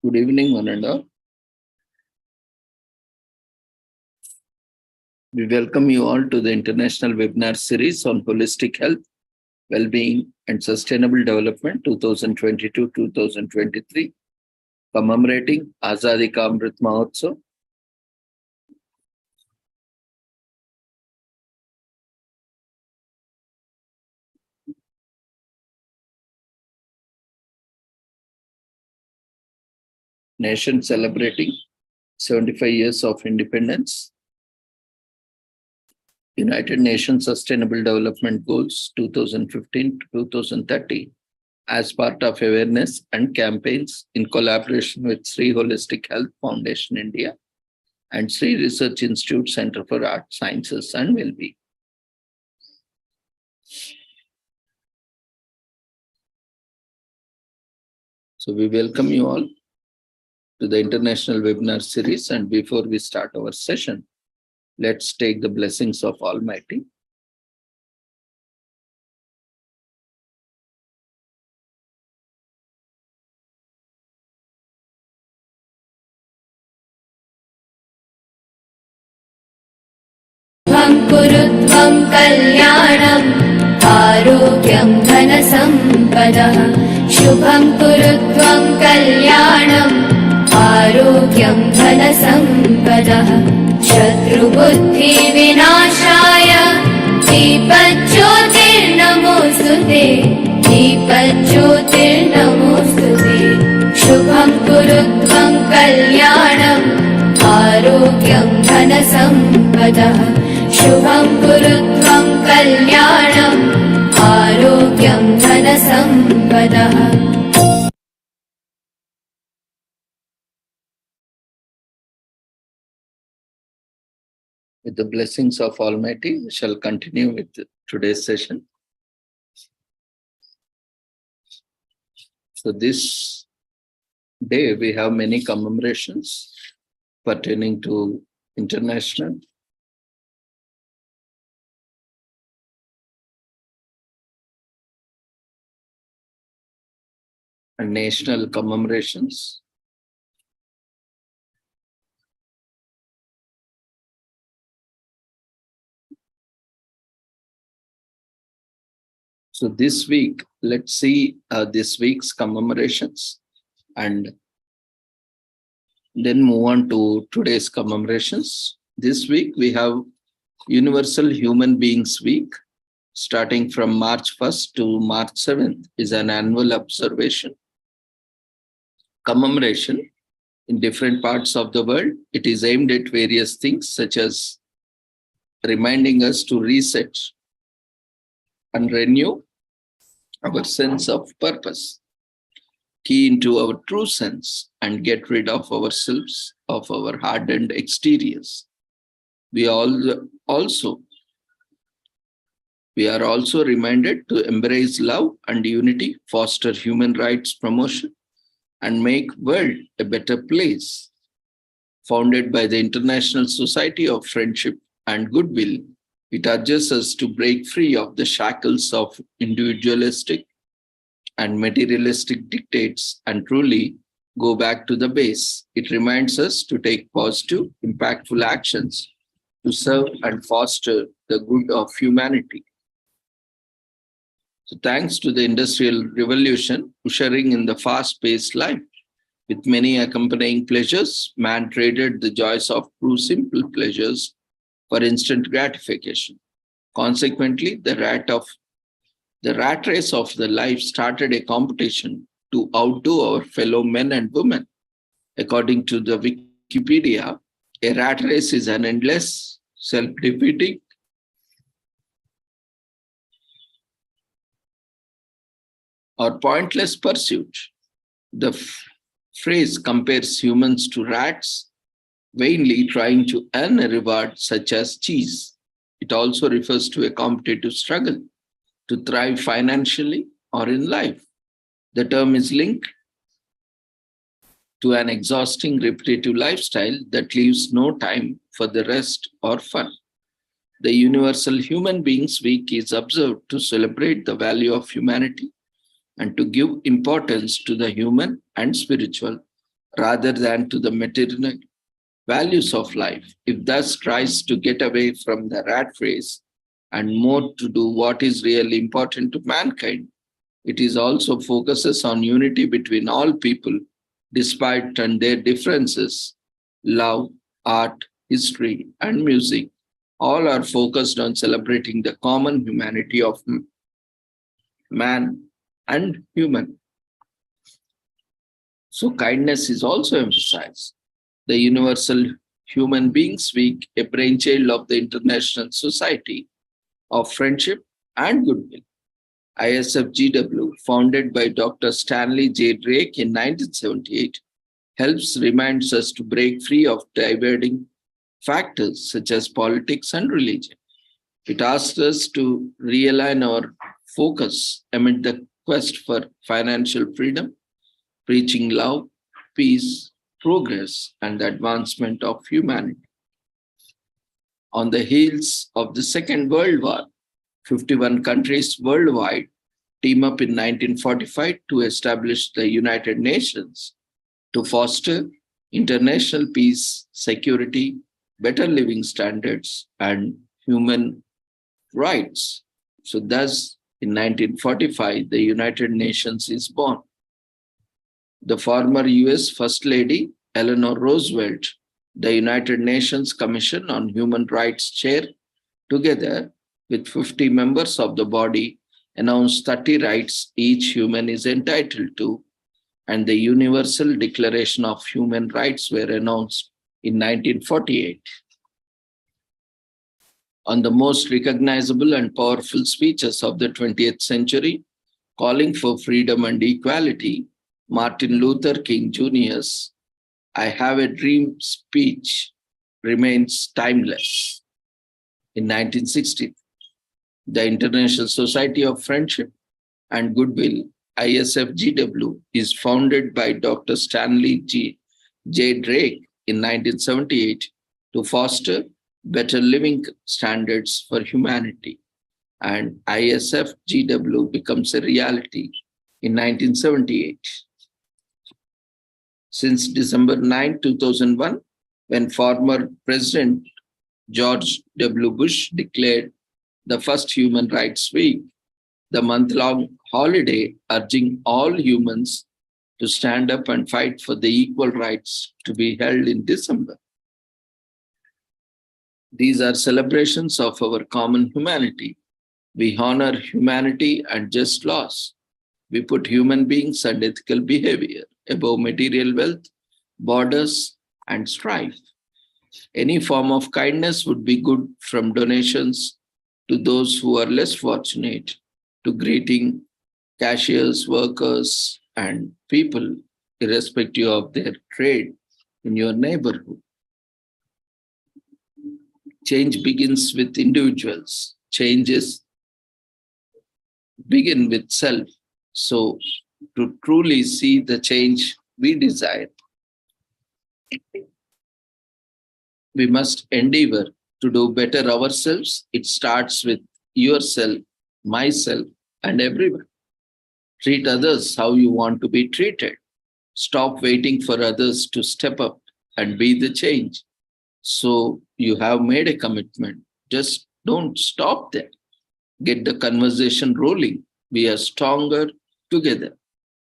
Good evening, one and all. We welcome you all to the International Webinar Series on Holistic Health, Well-being and Sustainable Development 2022-2023, commemorating Azadi Ka Amrit Mahotsav. Nation celebrating 75 years of independence. United Nations Sustainable Development Goals 2015 to 2030 as part of awareness and campaigns in collaboration with Sri Holistic Health Foundation India and Sri Research Institute Center for Art, Sciences and Wellbeing. So we welcome you all to the International Webinar Series, and before we start our session, let's take the blessings of Almighty. Kurutvam kalyanam arogyam dhanasampadah Shubham kurutvam kalyanam arogyam dhanasampadah Shatru buddhi vinashaya Deepajyotirnamostute Deepajyotirnamostute Shubham kurutvam kalyanam arogyam dhanasampadah Shubham kurutvam kalyanam arogyam dhanasampadah. With the blessings of Almighty, we shall continue with today's session. So this day we have many commemorations pertaining to international and national commemorations. So this week, let's see this week's commemorations and then move on to today's commemorations. This week we have Universal Human Beings Week. Starting from March 1st to March 7th is an annual observation, commemoration in different parts of the world. It is aimed at various things such as reminding us to reset and renew our sense of purpose, key into our true sense, and get rid of ourselves, of our hardened exteriors. We are also reminded to embrace love and unity, foster human rights promotion, and make world a better place. Founded by the International Society of Friendship and Goodwill, it urges us to break free of the shackles of individualistic and materialistic dictates and truly go back to the base. It reminds us to take positive, impactful actions to serve and foster the good of humanity. So thanks to the Industrial Revolution, ushering in the fast-paced life, with many accompanying pleasures, man traded the joys of true simple pleasures for instant gratification. Consequently, the rat race of the life started a competition to outdo our fellow men and women. According to the Wikipedia, a rat race is an endless, self-defeating, or pointless pursuit. The phrase compares humans to rats, vainly trying to earn a reward such as cheese. It also refers to a competitive struggle to thrive financially or in life. The term is linked to an exhausting repetitive lifestyle that leaves no time for the rest or fun. The Universal Human Beings Week is observed to celebrate the value of humanity and to give importance to the human and spiritual rather than to the material values of life. It thus tries to get away from the rat race and more to do what is really important to mankind. It is also focuses on unity between all people, despite their differences. Love, art, history, and music all are focused on celebrating the common humanity of man and human. So kindness is also emphasized. The Universal Human Beings Week, a brainchild of the International Society of Friendship and Goodwill, ISFGW, founded by Dr. Stanley J. Drake in 1978, helps reminds us to break free of dividing factors such as politics and religion. It asks us to realign our focus amid the quest for financial freedom, preaching love, peace, progress, and the advancement of humanity. On the heels of the Second World War, 51 countries worldwide team up in 1945 to establish the United Nations to foster international peace, security, better living standards, and human rights. So thus, in 1945, the United Nations is born. The former US First Lady, Eleanor Roosevelt, the United Nations Commission on Human Rights chair, together with 50 members of the body, announced 30 rights each human is entitled to, and the Universal Declaration of Human Rights were announced in 1948. On the most recognizable and powerful speeches of the 20th century, calling for freedom and equality, Martin Luther King Jr.'s I Have a Dream speech remains timeless. In 1960, the International Society of Friendship and Goodwill, ISFGW, is founded by Dr. Stanley J. Drake in 1978 to foster better living standards for humanity, and ISFGW becomes a reality in 1978. Since December 9, 2001, when former President George W. Bush declared the first Human Rights Week, the month-long holiday urging all humans to stand up and fight for the equal rights to be held in December. These are celebrations of our common humanity. We honor humanity and just laws. We put human beings and ethical behavior above material wealth, borders, and strife. Any form of kindness would be good, from donations to those who are less fortunate, to greeting cashiers, workers, and people, irrespective of their trade in your neighborhood. Change begins with individuals. Changes begin with self. So, to truly see the change we desire, we must endeavor to do better ourselves. It starts with yourself, myself, and everyone. Treat others how you want to be treated. Stop waiting for others to step up and be the change. So you have made a commitment. Just don't stop there. Get the conversation rolling. We are stronger together.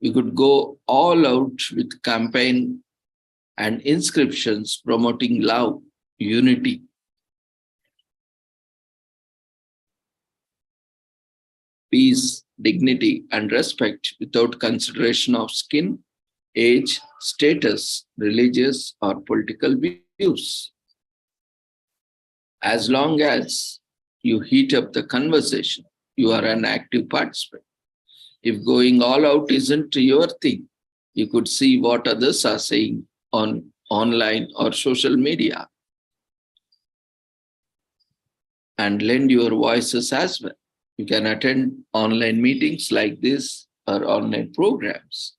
We could go all out with campaign and inscriptions promoting love, unity. Peace, dignity, and respect without consideration of skin, age, status, religious, or political views. As long as you heat up the conversation, you are an active participant. If going all out isn't your thing, you could see what others are saying on online or social media and lend your voices as well. You can attend online meetings like this or online programs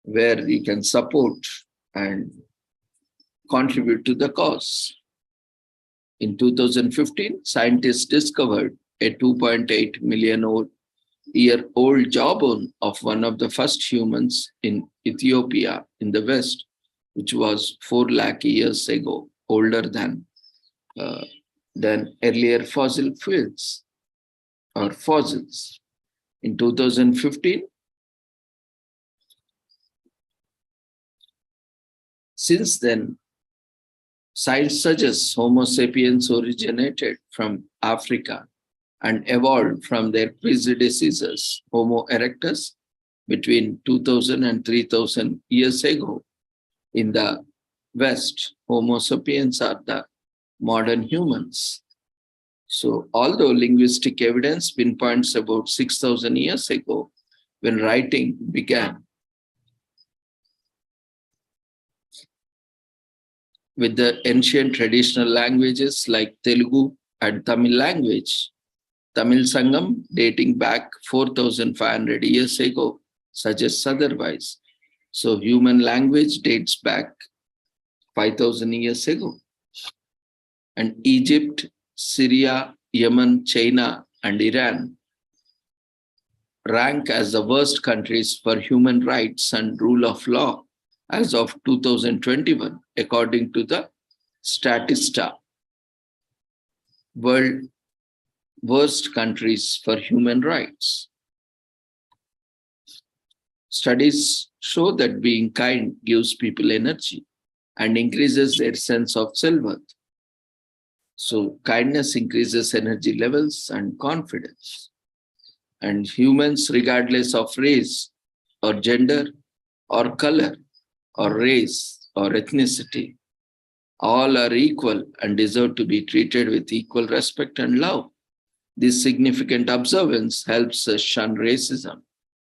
where you can support and contribute to the cause. In 2015, scientists discovered a 2.8 million year old jawbone of one of the first humans in Ethiopia in the West, which was 4 lakh years ago, older than earlier fossil fuels or fossils. In 2015, since then, science suggests Homo sapiens originated from Africa and evolved from their predecessors, Homo erectus, between 2000 and 3000 years ago. In the West, Homo sapiens are the modern humans. So, although linguistic evidence pinpoints about 6,000 years ago when writing began, with the ancient traditional languages like Telugu and Tamil language, Tamil Sangam dating back 4,500 years ago suggests otherwise. So human language dates back 5,000 years ago. And Egypt, Syria, Yemen, China, and Iran rank as the worst countries for human rights and rule of law as of 2021, according to the Statista. World worst countries for human rights. Studies show that being kind gives people energy and increases their sense of self-worth. So kindness increases energy levels and confidence. And humans, regardless of race or gender or color or race or ethnicity, all are equal and deserve to be treated with equal respect and love. This significant observance helps us shun racism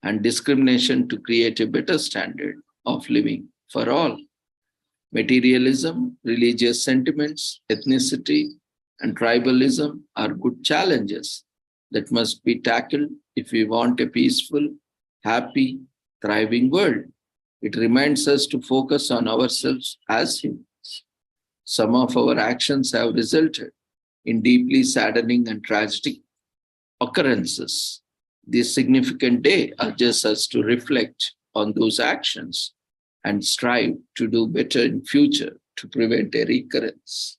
and discrimination to create a better standard of living for all. Materialism, religious sentiments, ethnicity, and tribalism are good challenges that must be tackled if we want a peaceful, happy, thriving world. It reminds us to focus on ourselves as humans. Some of our actions have resulted in deeply saddening and tragic occurrences. This significant day urges us to reflect on those actions and strive to do better in future to prevent a recurrence.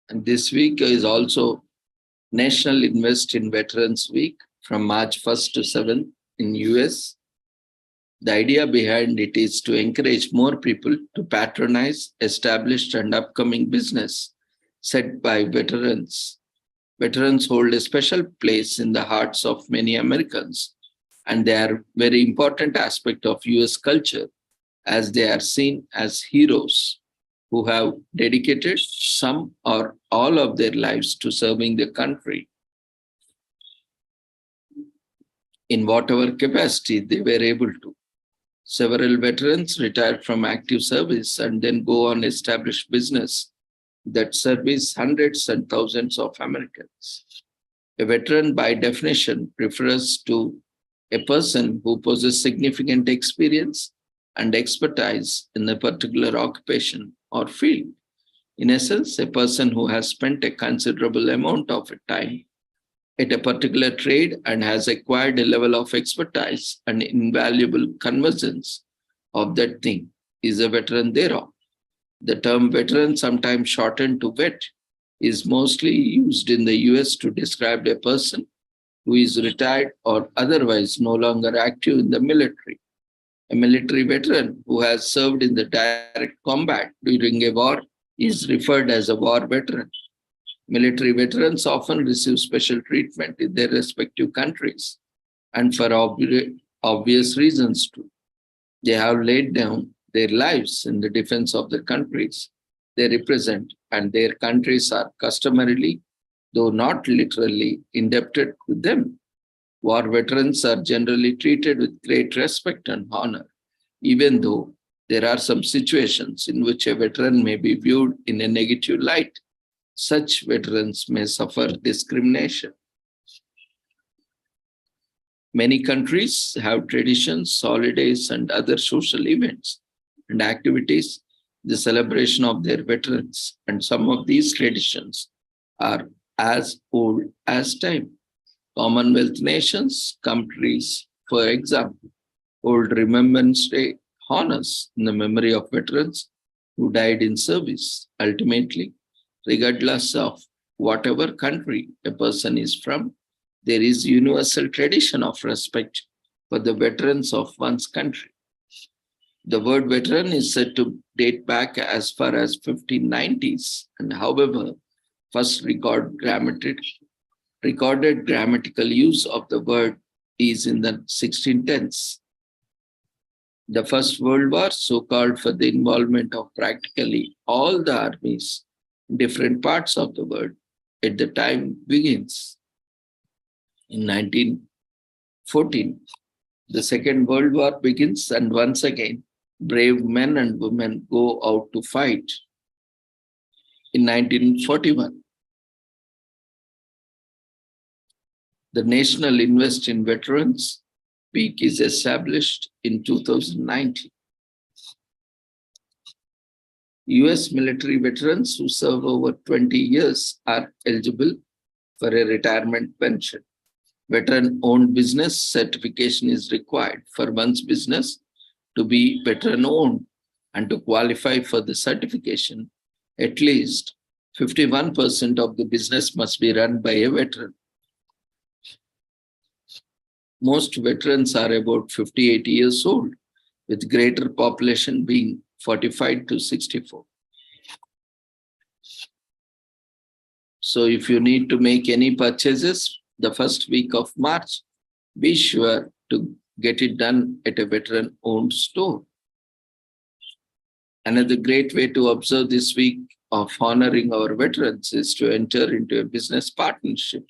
And this week is also National Invest in Veterans Week from March 1st to 7th in US. The idea behind it is to encourage more people to patronize established and upcoming business set by veterans. Veterans hold a special place in the hearts of many Americans, and they are a very important aspect of US culture as they are seen as heroes who have dedicated some or all of their lives to serving the country in whatever capacity they were able to. Several veterans retired from active service and then go on established business that service hundreds and thousands of Americans. A veteran, by definition, refers to a person who possesses significant experience and expertise in a particular occupation or field. In essence, a person who has spent a considerable amount of time at a particular trade and has acquired a level of expertise and invaluable conversance of that thing is a veteran thereof. The term veteran, sometimes shortened to vet, is mostly used in the US to describe a person who is retired or otherwise no longer active in the military. A military veteran who has served in the direct combat during a war is referred as a war veteran. Military veterans often receive special treatment in their respective countries, and for obvious reasons too. They have laid down their lives in the defense of the countries they represent, and their countries are customarily, though not literally, indebted to them. War veterans are generally treated with great respect and honor, even though there are some situations in which a veteran may be viewed in a negative light. Such veterans may suffer discrimination. Many countries have traditions, holidays, and other social events and activities, the celebration of their veterans. And some of these traditions are as old as time. Commonwealth nations, countries, for example, hold Remembrance Day honors in the memory of veterans who died in service. Ultimately, regardless of whatever country a person is from, there is universal tradition of respect for the veterans of one's country. The word veteran is said to date back as far as 1590s, and however, first recorded grammatical use of the word is in the 1610s. The First World War, so called for the involvement of practically all the armies in different parts of the world, at the time begins. In 1914, the Second World War begins, and once again, brave men and women go out to fight. In 1941, the National Invest in Veterans Week is established in 2019. US military veterans who serve over 20 years are eligible for a retirement pension. Veteran-owned business certification is required for one's business to be veteran-owned, and to qualify for the certification, at least 51% of the business must be run by a veteran. Most veterans are about 58 years old, with greater population being 45 to 64. So if you need to make any purchases the first week of March, be sure to get it done at a veteran-owned store. Another great way to observe this week of honoring our veterans is to enter into a business partnership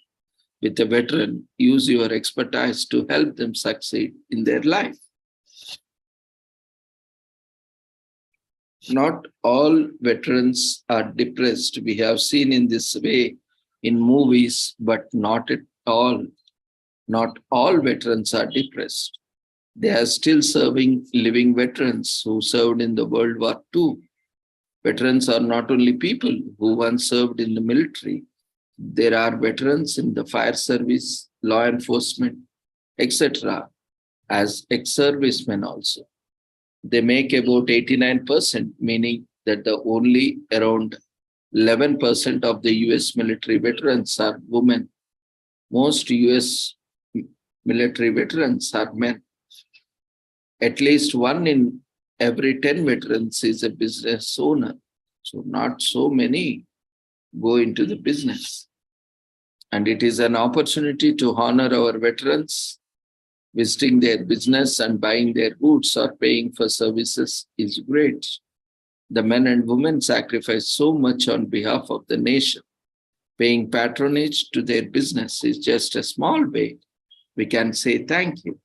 with a veteran. Use your expertise to help them succeed in their life. Not all veterans are depressed. We have seen in this way in movies, but not at all. Not all veterans are depressed. They are still serving living veterans who served in the World War II. Veterans are not only people who once served in the military. There are veterans in the fire service, law enforcement, etc., as ex-servicemen also. They make about 89%, meaning that the only around 11% of the US military veterans are women. Most US military veterans are men. At least 1 in every 10 veterans is a business owner. So not so many go into the business. And it is an opportunity to honor our veterans. Visiting their business and buying their goods or paying for services is great. The men and women sacrifice so much on behalf of the nation. Paying patronage to their business is just a small way we can say thank you.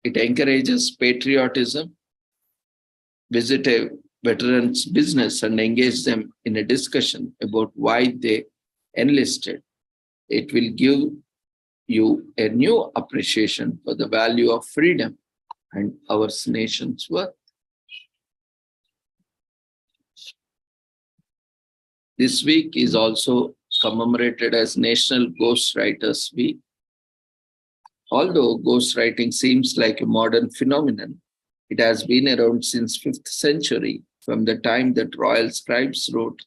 It encourages patriotism. Visit a veteran's business and engage them in a discussion about why they enlisted. It will give you a new appreciation for the value of freedom and our nation's worth. This week is also commemorated as National Ghostwriters Week. Although ghostwriting seems like a modern phenomenon, it has been around since 5th century, from the time that royal scribes wrote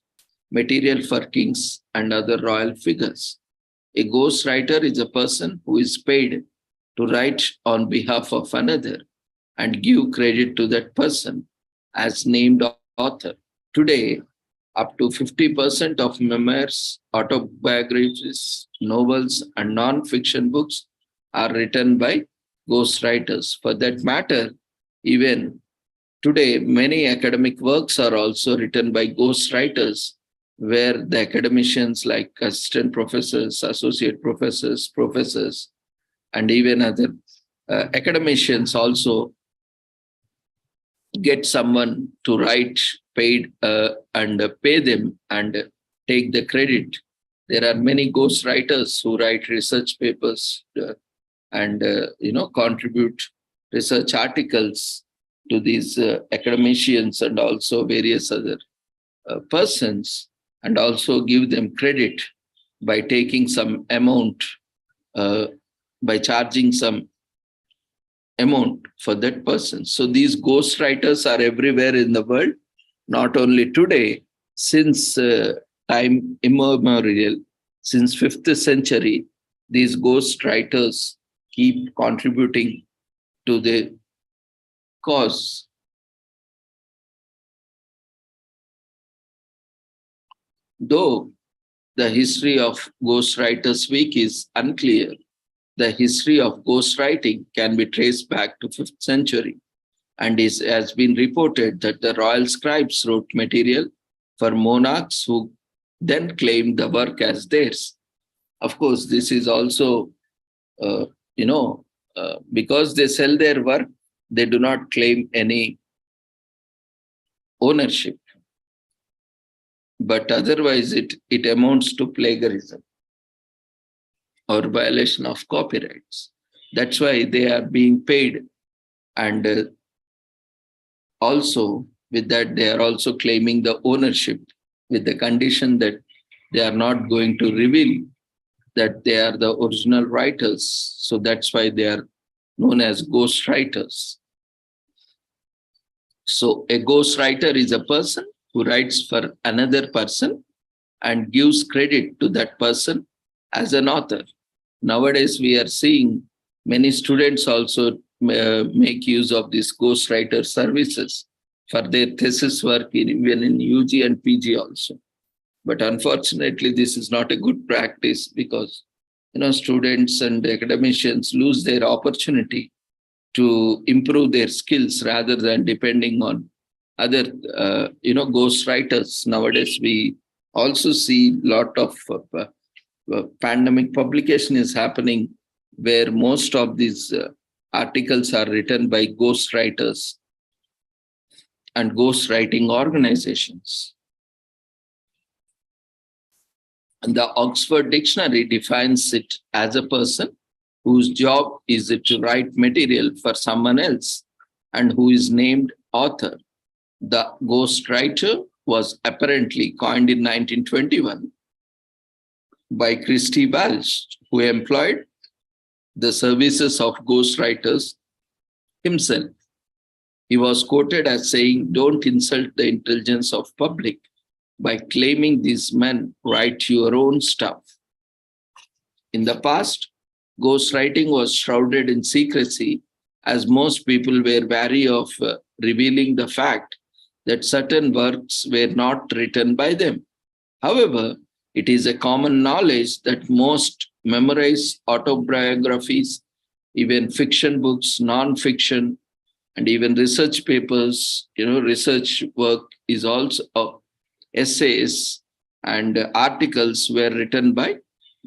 material for kings and other royal figures. A ghostwriter is a person who is paid to write on behalf of another and give credit to that person as named author. Today, up to 50% of memoirs, autobiographies, novels, and non-fiction books are written by ghostwriters. For that matter, even today, many academic works are also written by ghostwriters, where the academicians like assistant professors, associate professors, professors, and even other academicians also get someone to write paid and pay them and take the credit. There are many ghostwriters who write research papers and contribute research articles to these academicians and also various other persons, and also give them credit by taking some amount, by charging some amount for that person. So these ghostwriters are everywhere in the world, not only today, since time immemorial, since 5th century, these ghostwriters keep contributing to the cause. Though the history of Ghostwriters Week is unclear, the history of ghostwriting can be traced back to 5th century, and has been reported that the royal scribes wrote material for monarchs who then claimed the work as theirs. Of course, this is also, because they sell their work, they do not claim any ownership. But otherwise, it amounts to plagiarism or violation of copyrights. That's why they are being paid. And also, with that, they are also claiming the ownership with the condition that they are not going to reveal that they are the original writers. So that's why they are known as ghostwriters. So a ghostwriter is a person who writes for another person and gives credit to that person as an author. Nowadays, we are seeing many students also make use of these ghostwriter services for their thesis work, even in UG and PG also. But unfortunately, this is not a good practice because students and academicians lose their opportunity to improve their skills rather than depending on other ghostwriters. Nowadays, we also see a lot of pandemic publication is happening where most of these articles are written by ghostwriters and ghostwriting organizations. And the Oxford Dictionary defines it as a person whose job is to write material for someone else and who is named author. The ghostwriter was apparently coined in 1921 by Christy Walsh, who employed the services of ghostwriters himself. He was quoted as saying, "Don't insult the intelligence of public by claiming these men write your own stuff." In the past, ghostwriting was shrouded in secrecy as most people were wary of revealing the fact that certain works were not written by them. However, it is a common knowledge that most memorized autobiographies, even fiction books, non-fiction, and even research papers, research work is also essays and articles were written by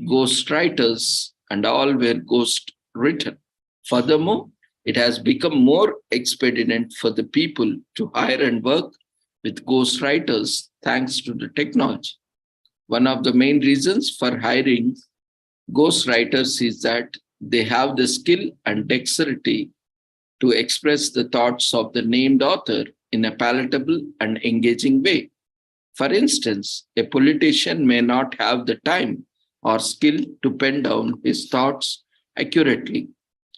ghostwriters, and all were ghost written. Furthermore, it has become more expedient for the people to hire and work with ghostwriters thanks to the technology. One of the main reasons for hiring ghostwriters is that they have the skill and dexterity to express the thoughts of the named author in a palatable and engaging way. For instance, a politician may not have the time or skill to pen down his thoughts accurately,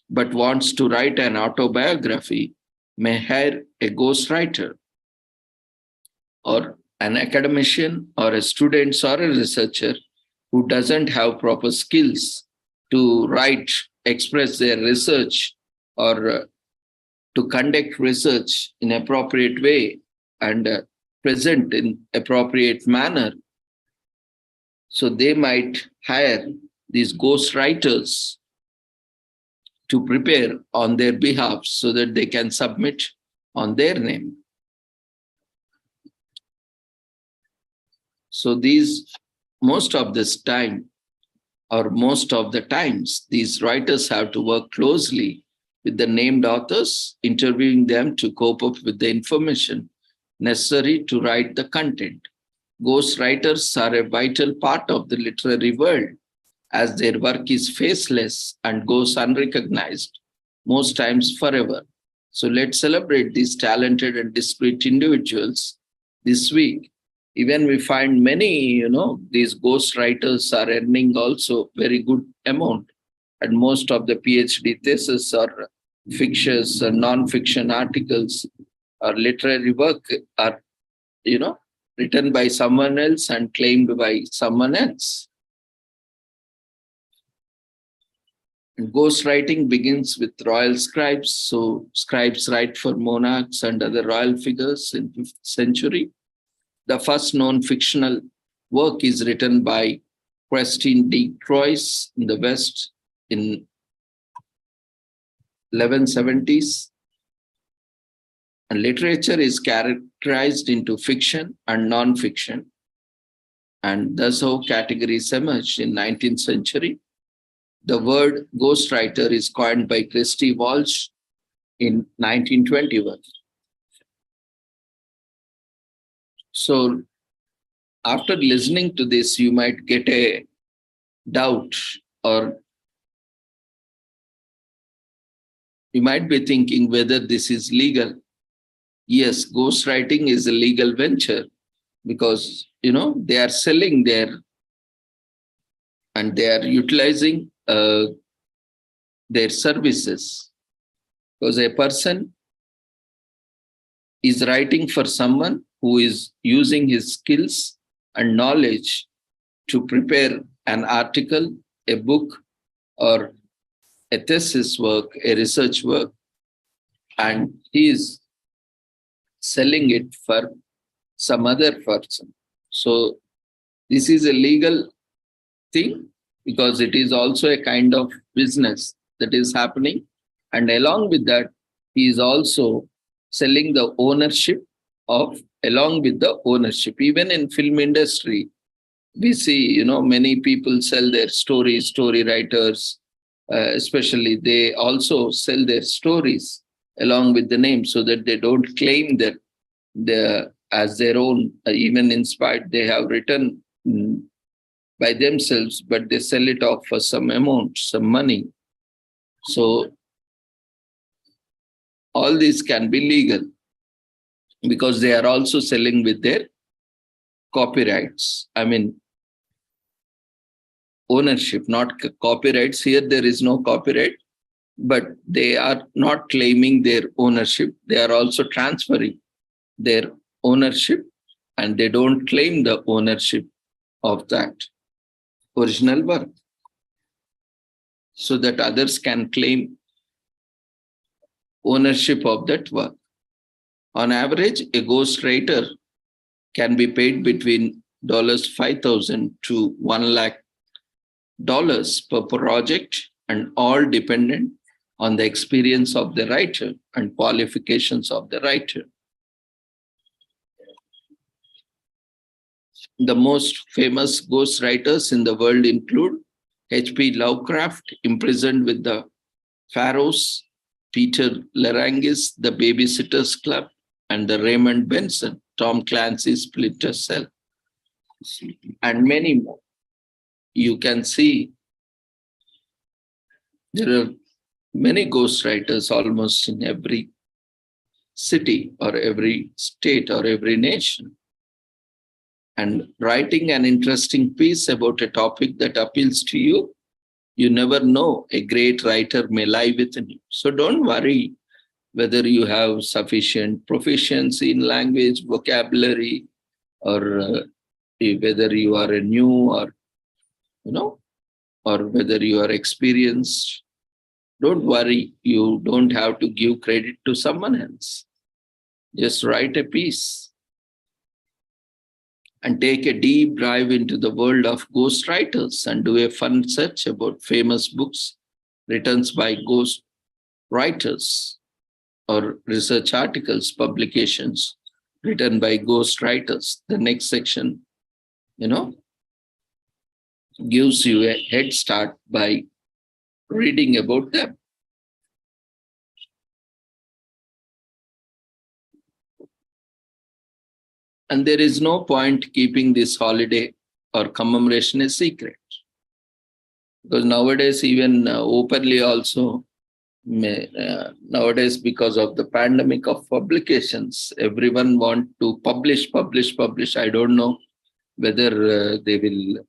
but wants to write an autobiography, may hire a ghostwriter. Or an academician or a student or a researcher who doesn't have proper skills to write, express their research, or to conduct research in appropriate way and present in appropriate manner. So they might hire these ghostwriters to prepare on their behalf so that they can submit on their name. So most of the times, these writers have to work closely with the named authors, interviewing them to cope up with the information necessary to write the content. Ghostwriters are a vital part of the literary world as their work is faceless and goes unrecognized, most times forever. So let's celebrate these talented and discreet individuals this week. Even we find many, these ghost writers are earning also very good amount. And most of the PhD thesis or fictions or non-fiction articles or literary work are, written by someone else and claimed by someone else. Ghostwriting begins with royal scribes. So scribes write for monarchs and other royal figures in 5th century. The first known fictional work is written by Christine de Troyes in the West in 1170s. And literature is characterized into fiction and non-fiction. And thus how categories emerged in 19th century. The word ghostwriter is coined by Christy Walsh in 1921. So after listening to this, you might get a doubt, or you might be thinking whether this is legal. Yes, ghostwriting is a legal venture because, they are selling their and they are utilizing their services. Because a person is writing for someone who is using his skills and knowledge to prepare an article, a book, or a thesis work, a research work, and he is selling it for some other person. So this is a legal thing because it is also a kind of business that is happening. And along with that, he is also selling the ownership along with the ownership. Even in film industry, we see, many people sell their story writers, especially they also sell their stories along with the name so that they don't claim that as their own, even inspired, they have written by themselves, but they sell it off for some amount, some money. So all these can be legal because they are also selling with their copyrights. I mean, ownership, not copyrights. Here there is no copyright, but they are not claiming their ownership. They are also transferring their ownership and they don't claim the ownership of that original work so that others can claim ownership of that work. On average, a ghostwriter can be paid between $5,000 to $1 lakh per project, and all dependent on the experience of the writer and qualifications of the writer. The most famous ghostwriters in the world include H.P. Lovecraft, imprisoned with the Pharaohs, Peter Larangis, The Babysitter's Club, and the Raymond Benson, Tom Clancy's Splinter Cell, and many more. You can see there are many ghostwriters almost in every city or every state or every nation. And writing an interesting piece about a topic that appeals to you, you never know, a great writer may lie within you. So don't worry whether you have sufficient proficiency in language, vocabulary, or whether you are a new or, or whether you are experienced. Don't worry, you don't have to give credit to someone else. Just write a piece and take a deep dive into the world of ghostwriters and do a fun search about famous books written by ghost writers or research articles, publications written by ghost writers. The next section, gives you a head start by reading about them. And there is no point keeping this holiday or commemoration a secret. Because nowadays, even openly also, nowadays, because of the pandemic of publications, everyone want to publish. I don't know whether they will,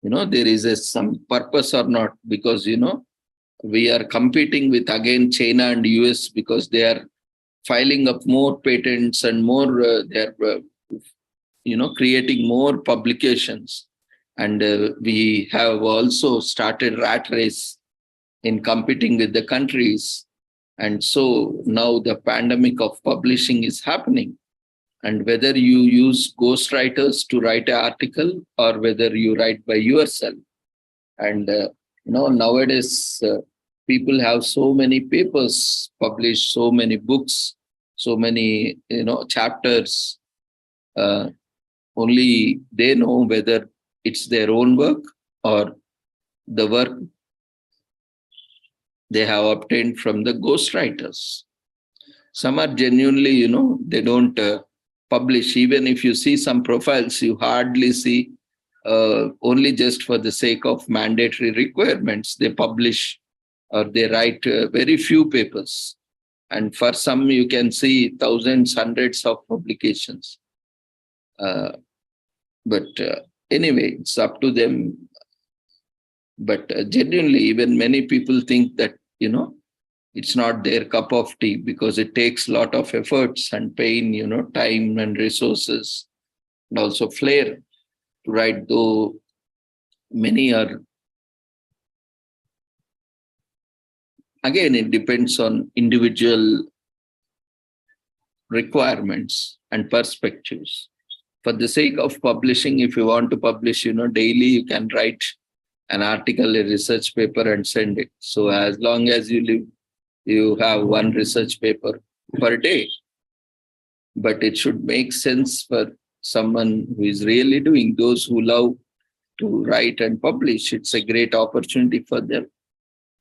there is some purpose or not, because, we are competing with again China and US, because they are filing up more patents and more, they are, creating more publications. And we have also started rat race in competing with the countries. And so now the pandemic of publishing is happening. And whether you use ghostwriters to write an article or whether you write by yourself. And, nowadays, people have so many papers published, so many books, so many, chapters. Uh, Only they know whether it's their own work or the work they have obtained from the ghostwriters. Some are genuinely, they don't publish. Even if you see some profiles, you hardly see, only just for the sake of mandatory requirements, they publish or they write very few papers. And for some, you can see thousands, hundreds of publications. But anyway, it's up to them. But genuinely, even many people think that, it's not their cup of tea, because it takes a lot of efforts and pain, time and resources, and also flair to write, though many are. Again, it depends on individual requirements and perspectives. For the sake of publishing, if you want to publish, daily, you can write an article, a research paper, and send it. So as long as you live, you have one research paper per day. But it should make sense for someone who is really doing, those who love to write and publish. It's a great opportunity for them.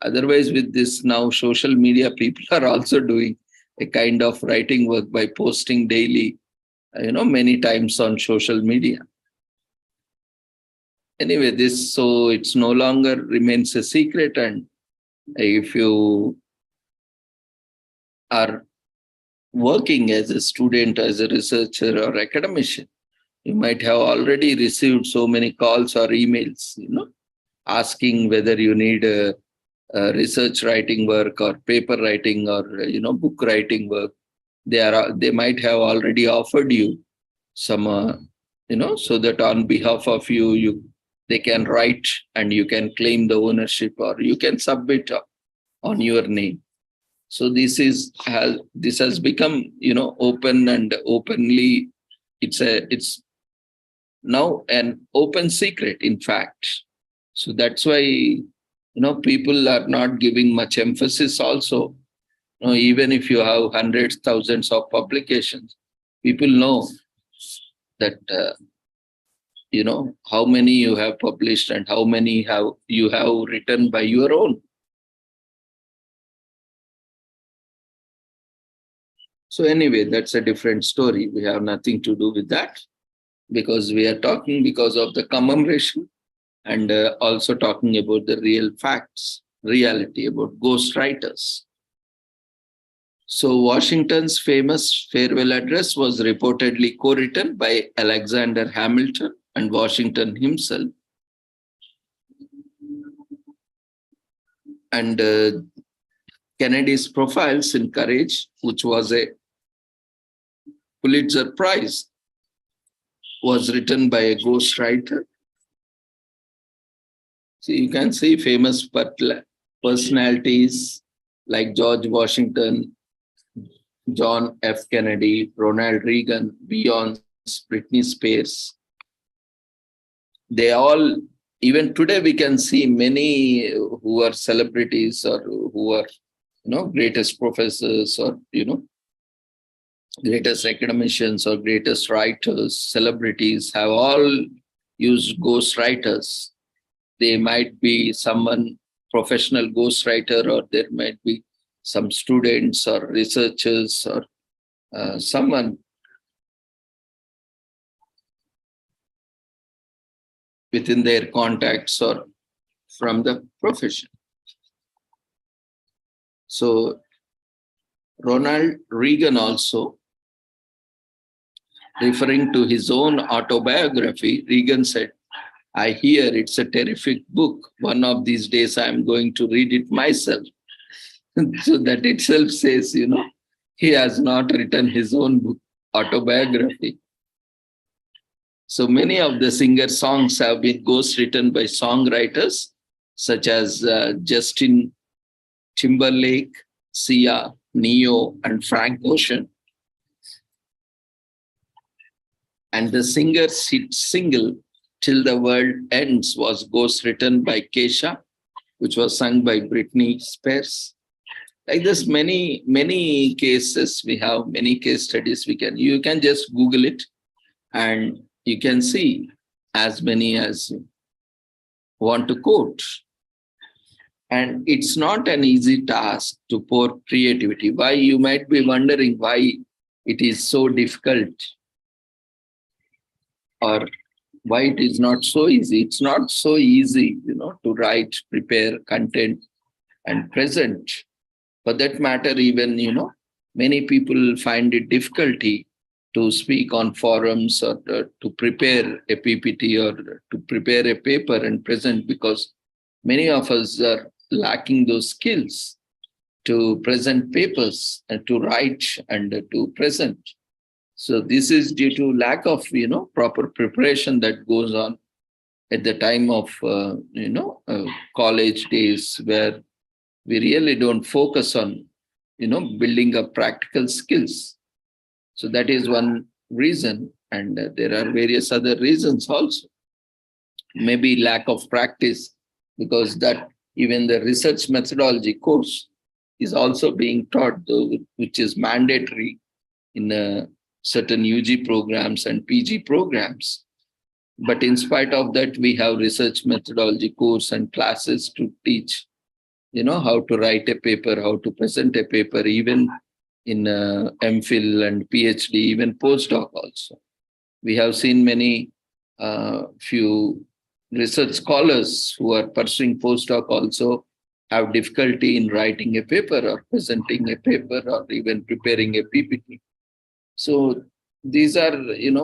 Otherwise, with this now social media, people are also doing a kind of writing work by posting daily, many times on social media. Anyway, so it's no longer remains a secret. And if you are working as a student, as a researcher or academician, you might have already received so many calls or emails, asking whether you need a research writing work or paper writing or, book writing work. They might have already offered you some, so that on behalf of you, they can write and you can claim the ownership, or you can submit on your name. So this has become, open and openly. It's now an open secret, in fact. So that's why, people are not giving much emphasis also. Even if you have hundreds, thousands of publications, people know that, how many you have published and how many you have written by your own. So anyway, that's a different story. We have nothing to do with that, because we are talking because of the commemoration, and also talking about the real facts, reality about ghostwriters. So Washington's famous farewell address was reportedly co-written by Alexander Hamilton and Washington himself. And Kennedy's Profiles in Courage, which was a Pulitzer Prize, was written by a ghostwriter. So you can see famous personalities like George Washington, John F. Kennedy, Ronald Reagan, Beyonce, Britney Spears. They all, even today we can see many who are celebrities or who are, greatest professors or, greatest academicians or greatest writers, celebrities have all used ghostwriters. They might be someone professional ghostwriter, or there might be some students or researchers or someone within their contacts or from the profession. So Ronald Reagan also, referring to his own autobiography, Reagan said, "I hear it's a terrific book. One of these days I'm going to read it myself." So that itself says, he has not written his own book, autobiography. So many of the singer songs have been ghost-written by songwriters such as Justin Timberlake, Sia, Neo, and Frank Ocean. And the singer's hit single, Till the World Ends, was ghost-written by Kesha, which was sung by Britney Spears. Like this, many cases we have, many case studies you can just Google it, and you can see as many as you want to quote. And it's not an easy task to pour creativity. Why? You might be wondering why it is so difficult, or why it is not so easy. It's not so easy, to write, prepare content, and present. For that matter, even, many people find it difficulty to speak on forums, or to prepare a PPT, or to prepare a paper and present, because many of us are lacking those skills to present papers and to write and to present. So this is due to lack of, proper preparation that goes on at the time of, college days, where we really don't focus on, building up practical skills. So that is one reason. And there are various other reasons also. Maybe lack of practice, because that even the research methodology course is also being taught, which is mandatory in certain UG programs and PG programs. But in spite of that, we have research methodology course and classes to teach, how to write a paper, how to present a paper, even in MPhil and PhD, even postdoc also. We have seen many few research scholars who are pursuing postdoc also have difficulty in writing a paper or presenting a paper or even preparing a PPT. So these are,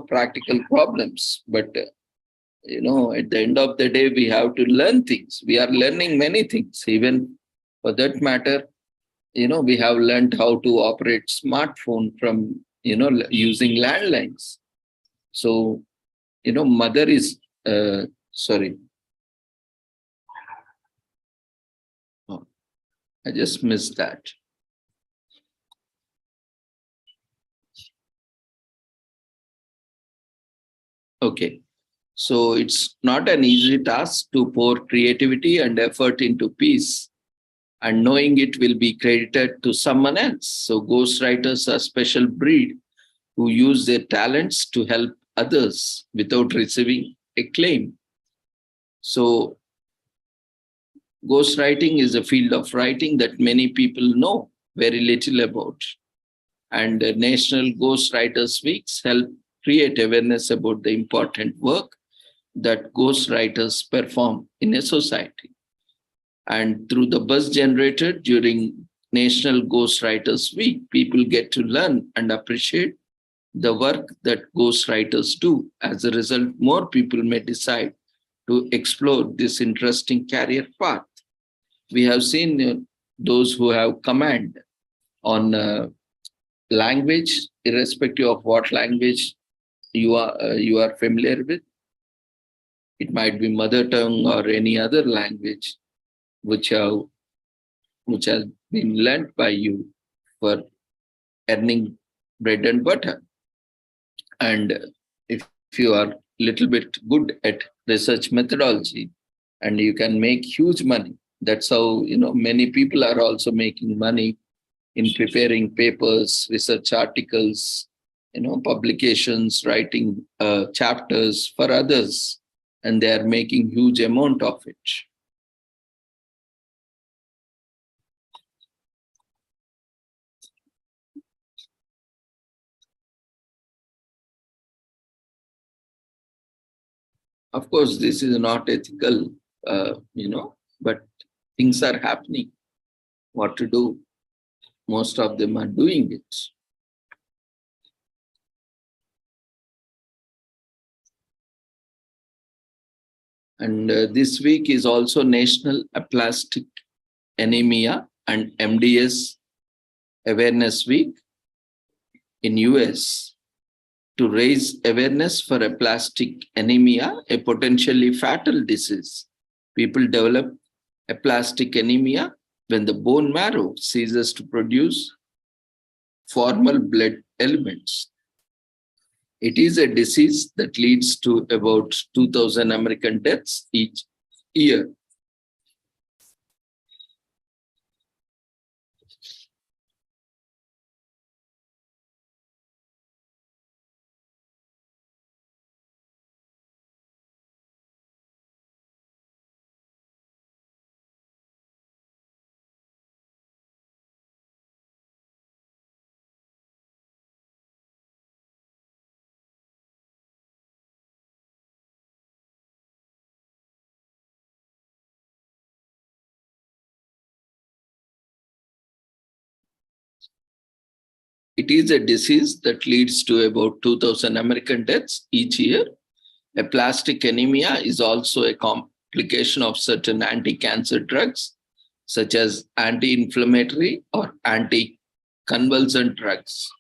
practical problems. But, at the end of the day, we have to learn things. We are learning many things. Even for that matter, we have learned how to operate smartphone from, using landlines. So, mother is, sorry. Oh, I just missed that. Okay. So it's not an easy task to pour creativity and effort into peace, and knowing it will be credited to someone else. So ghostwriters are a special breed who use their talents to help others without receiving acclaim. So ghostwriting is a field of writing that many people know very little about. And the National Ghostwriters Weeks help create awareness about the important work that ghostwriters perform in a society. And through the buzz generated during National Ghostwriters Week, people get to learn and appreciate the work that ghostwriters do. As a result, more people may decide to explore this interesting career path. We have seen those who have command on language, irrespective of what language you are familiar with. It might be mother tongue or any other language which has been learnt by you for earning bread and butter. And if you are little bit good at research methodology, and you can make huge money. That's how, many people are also making money in preparing papers, research articles, publications, writing chapters for others, and they are making huge amount of it. Of course, this is not ethical, but things are happening. What to do? Most of them are doing it. And this week is also National Aplastic Anemia and MDS Awareness Week in US to raise awareness for aplastic anemia, a potentially fatal disease. People develop aplastic anemia when the bone marrow ceases to produce formal blood elements. It is a disease that leads to about 2,000 American deaths each year. It is a disease that leads to about 2,000 American deaths each year. Aplastic anemia is also a complication of certain anti-cancer drugs, such as anti-inflammatory or anti-convulsant drugs.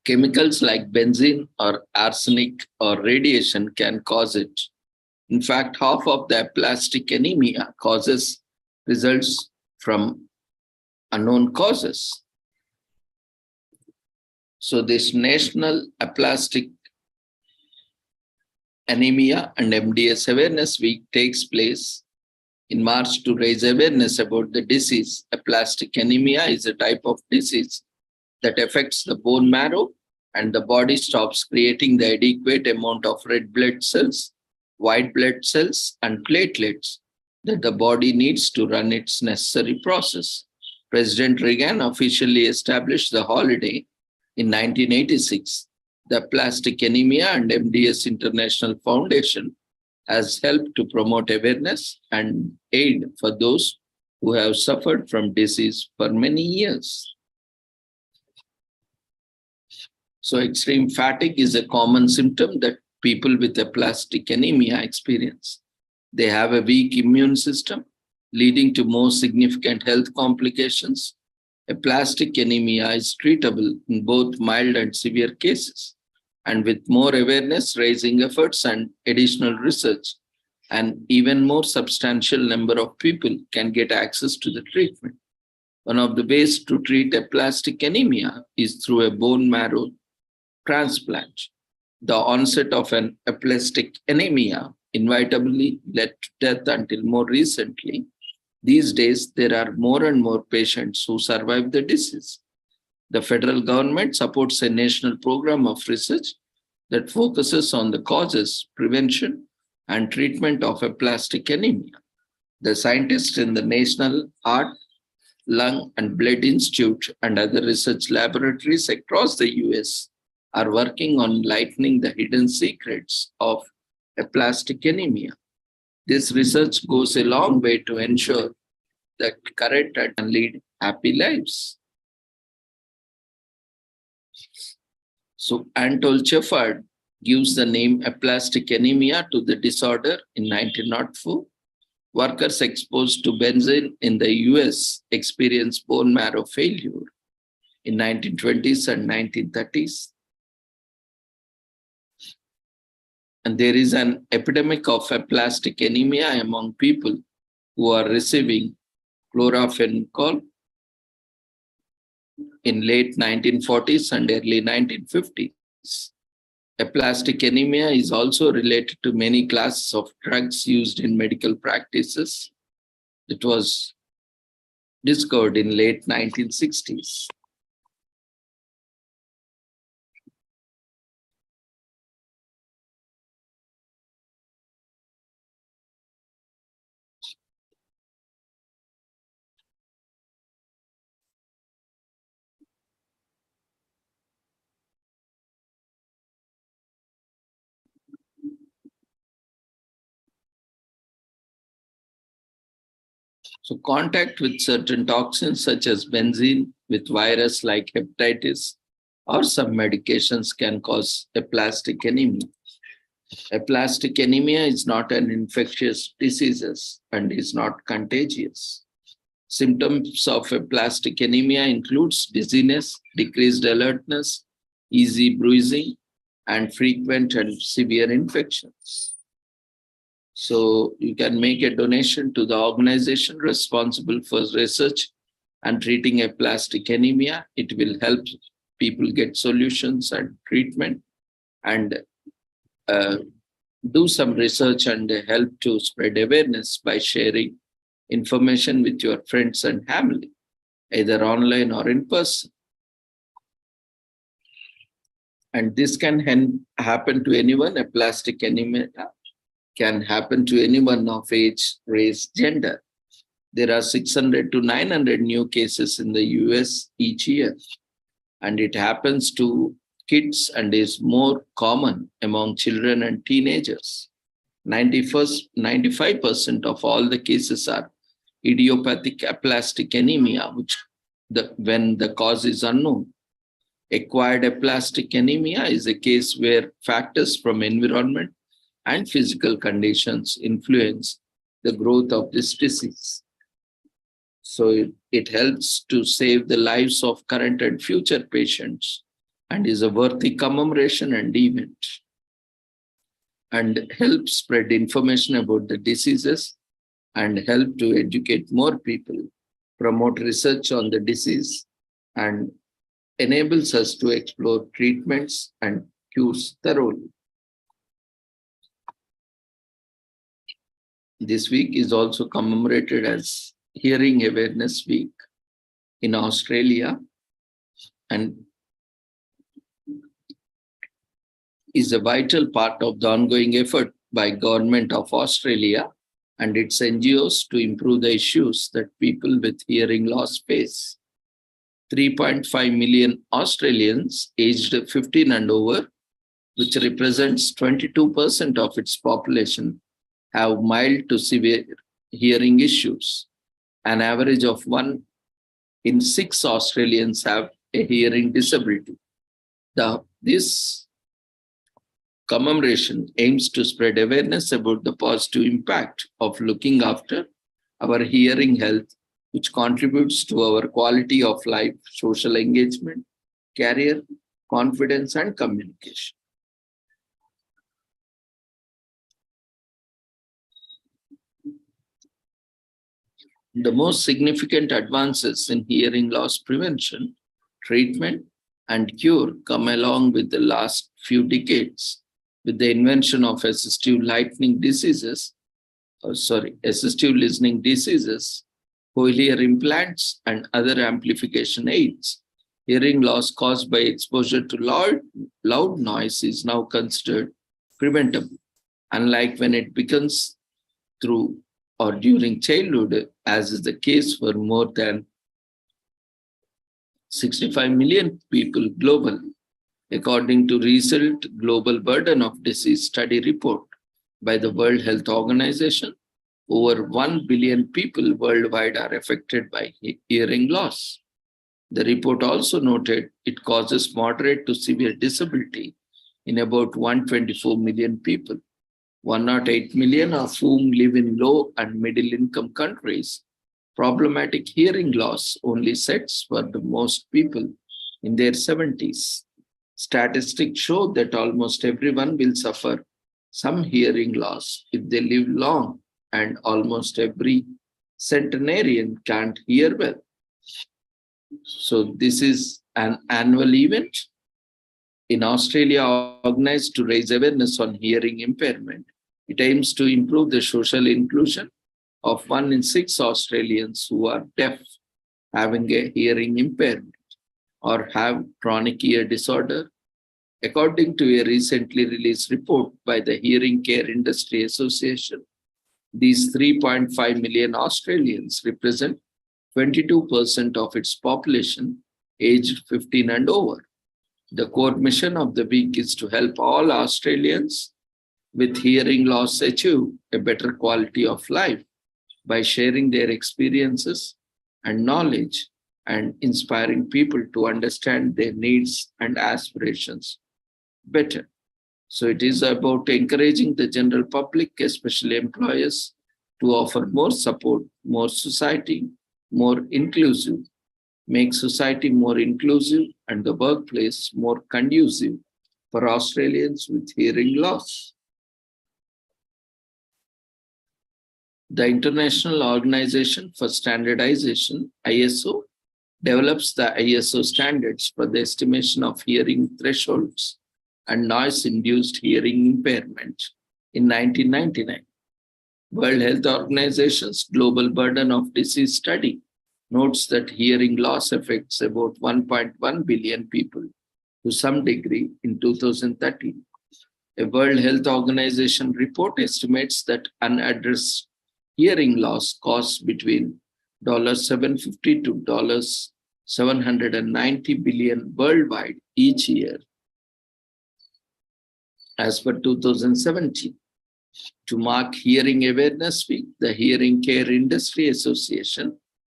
Chemicals like benzene or arsenic or radiation can cause it. In fact, half of the aplastic anemia causes results from unknown causes. So this National Aplastic Anemia and MDS Awareness Week takes place in March to raise awareness about the disease. Aplastic anemia is a type of disease that affects the bone marrow and the body stops creating the adequate amount of red blood cells, white blood cells, and platelets that the body needs to run its necessary process. President Reagan officially established the holiday in 1986. The Aplastic Anemia and MDS International Foundation has helped to promote awareness and aid for those who have suffered from disease for many years. So extreme fatigue is a common symptom that people with aplastic anemia experience. They have a weak immune system, leading to more significant health complications. Aplastic anemia is treatable in both mild and severe cases. And with more awareness, raising efforts, and additional research, an even more substantial number of people can get access to the treatment. One of the ways to treat aplastic anemia is through a bone marrow transplant. The onset of an aplastic anemia inevitably led to death until more recently. These days, there are more and more patients who survive the disease. The federal government supports a national program of research that focuses on the causes, prevention, and treatment of aplastic anemia. The scientists in the National Heart, Lung, and Blood Institute and other research laboratories across the US are working on lightening the hidden secrets of aplastic anemia. This research goes a long way to ensure that correct and lead happy lives. So Anatole Shepard gives the name aplastic anemia to the disorder in 1904. Workers exposed to benzene in the US experienced bone marrow failure in 1920s and 1930s. And there is an epidemic of aplastic anemia among people who are receiving chloramphenicol in late 1940s and early 1950s. Aplastic anemia is also related to many classes of drugs used in medical practices. It was discovered in late 1960s. So contact with certain toxins such as benzene with virus like hepatitis or some medications can cause aplastic anemia. Aplastic anemia is not an infectious disease and is not contagious. Symptoms of aplastic anemia includes dizziness, decreased alertness, easy bruising, and frequent and severe infections. So you can make a donation to the organization responsible for research and treating aplastic anemia. It will help people get solutions and treatment and do some research and help to spread awareness by sharing information with your friends and family, either online or in person. And this can happen to anyone. Aplastic anemia can happen to anyone of age, race, gender. There are 600 to 900 new cases in the US each year, and it happens to kids and is more common among children and teenagers. 95% of all the cases are idiopathic aplastic anemia, when the cause is unknown. Acquired aplastic anemia is a case where factors from environment and physical conditions influence the growth of this disease. So it helps to save the lives of current and future patients and is a worthy commemoration and event, and help spread information about the diseases and help to educate more people, promote research on the disease, and enables us to explore treatments and cures thoroughly. This week is also commemorated as Hearing Awareness Week in Australia and is a vital part of the ongoing effort by Government of Australia and its NGOs to improve the issues that people with hearing loss face. 3.5 million Australians aged 15 and over, which represents 22% of its population, have mild to severe hearing issues. An average of 1 in 6 Australians have a hearing disability. This commemoration aims to spread awareness about the positive impact of looking after our hearing health, which contributes to our quality of life, social engagement, career, confidence, and communication. The most significant advances in hearing loss prevention, treatment, and cure come along with the last few decades with the invention of assistive listening diseases, cochlear implants, and other amplification aids. Hearing loss caused by exposure to loud noise is now considered preventable, unlike when it begins through or during childhood, as is the case for more than 65 million people globally, according to recent Global Burden of Disease study report by the World Health Organization. Over 1 billion people worldwide are affected by hearing loss. The report also noted it causes moderate to severe disability in about 124 million people, 108 million of whom live in low and middle income countries. Problematic hearing loss only sets for the most people in their 70s. Statistics show that almost everyone will suffer some hearing loss if they live long, and almost every centenarian can't hear well. So this is an annual event in Australia organized to raise awareness on hearing impairment. It aims to improve the social inclusion of 1 in 6 Australians who are deaf, having a hearing impairment, or have chronic ear disorder. According to a recently released report by the Hearing Care Industry Association, these 3.5 million Australians represent 22% of its population aged 15 and over. The core mission of the week is to help all Australians with hearing loss achieve a better quality of life by sharing their experiences and knowledge and inspiring people to understand their needs and aspirations better. So it is about encouraging the general public, especially employers, to offer more support, more society, more inclusive, make society more inclusive and the workplace more conducive for Australians with hearing loss. The International Organization for Standardization, ISO, develops the ISO standards for the estimation of hearing thresholds and noise-induced hearing impairment in 1999. World Health Organization's Global Burden of Disease study notes that hearing loss affects about 1.1 billion people to some degree in 2013. A World Health Organization report estimates that unaddressed hearing loss costs between $750 to $790 billion worldwide each year. As per 2017, to mark Hearing Awareness Week, the Hearing Care Industry Association,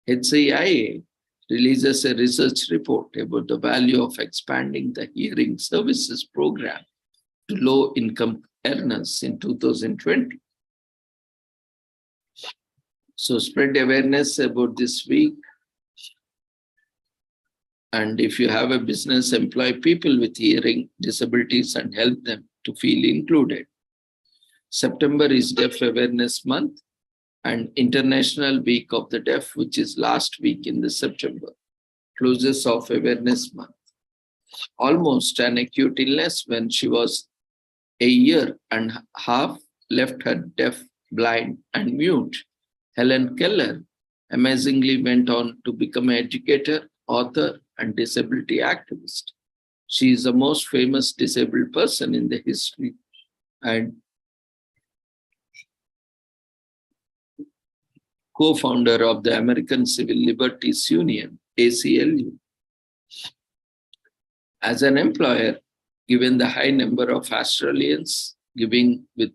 HCIA, releases a research report about the value of expanding the hearing services program to low-income earners in 2020. So spread awareness about this week. And if you have a business, employ people with hearing disabilities and help them to feel included. September is Deaf Awareness Month and International Week of the Deaf, which is last week in the September, closes of Awareness Month. Almost an acute illness when she was a year and a half, left her deaf, blind, and mute. Helen Keller amazingly went on to become an educator, author, and disability activist. She is the most famous disabled person in the history and co-founder of the American Civil Liberties Union, ACLU. As an employer, given the high number of Australians living with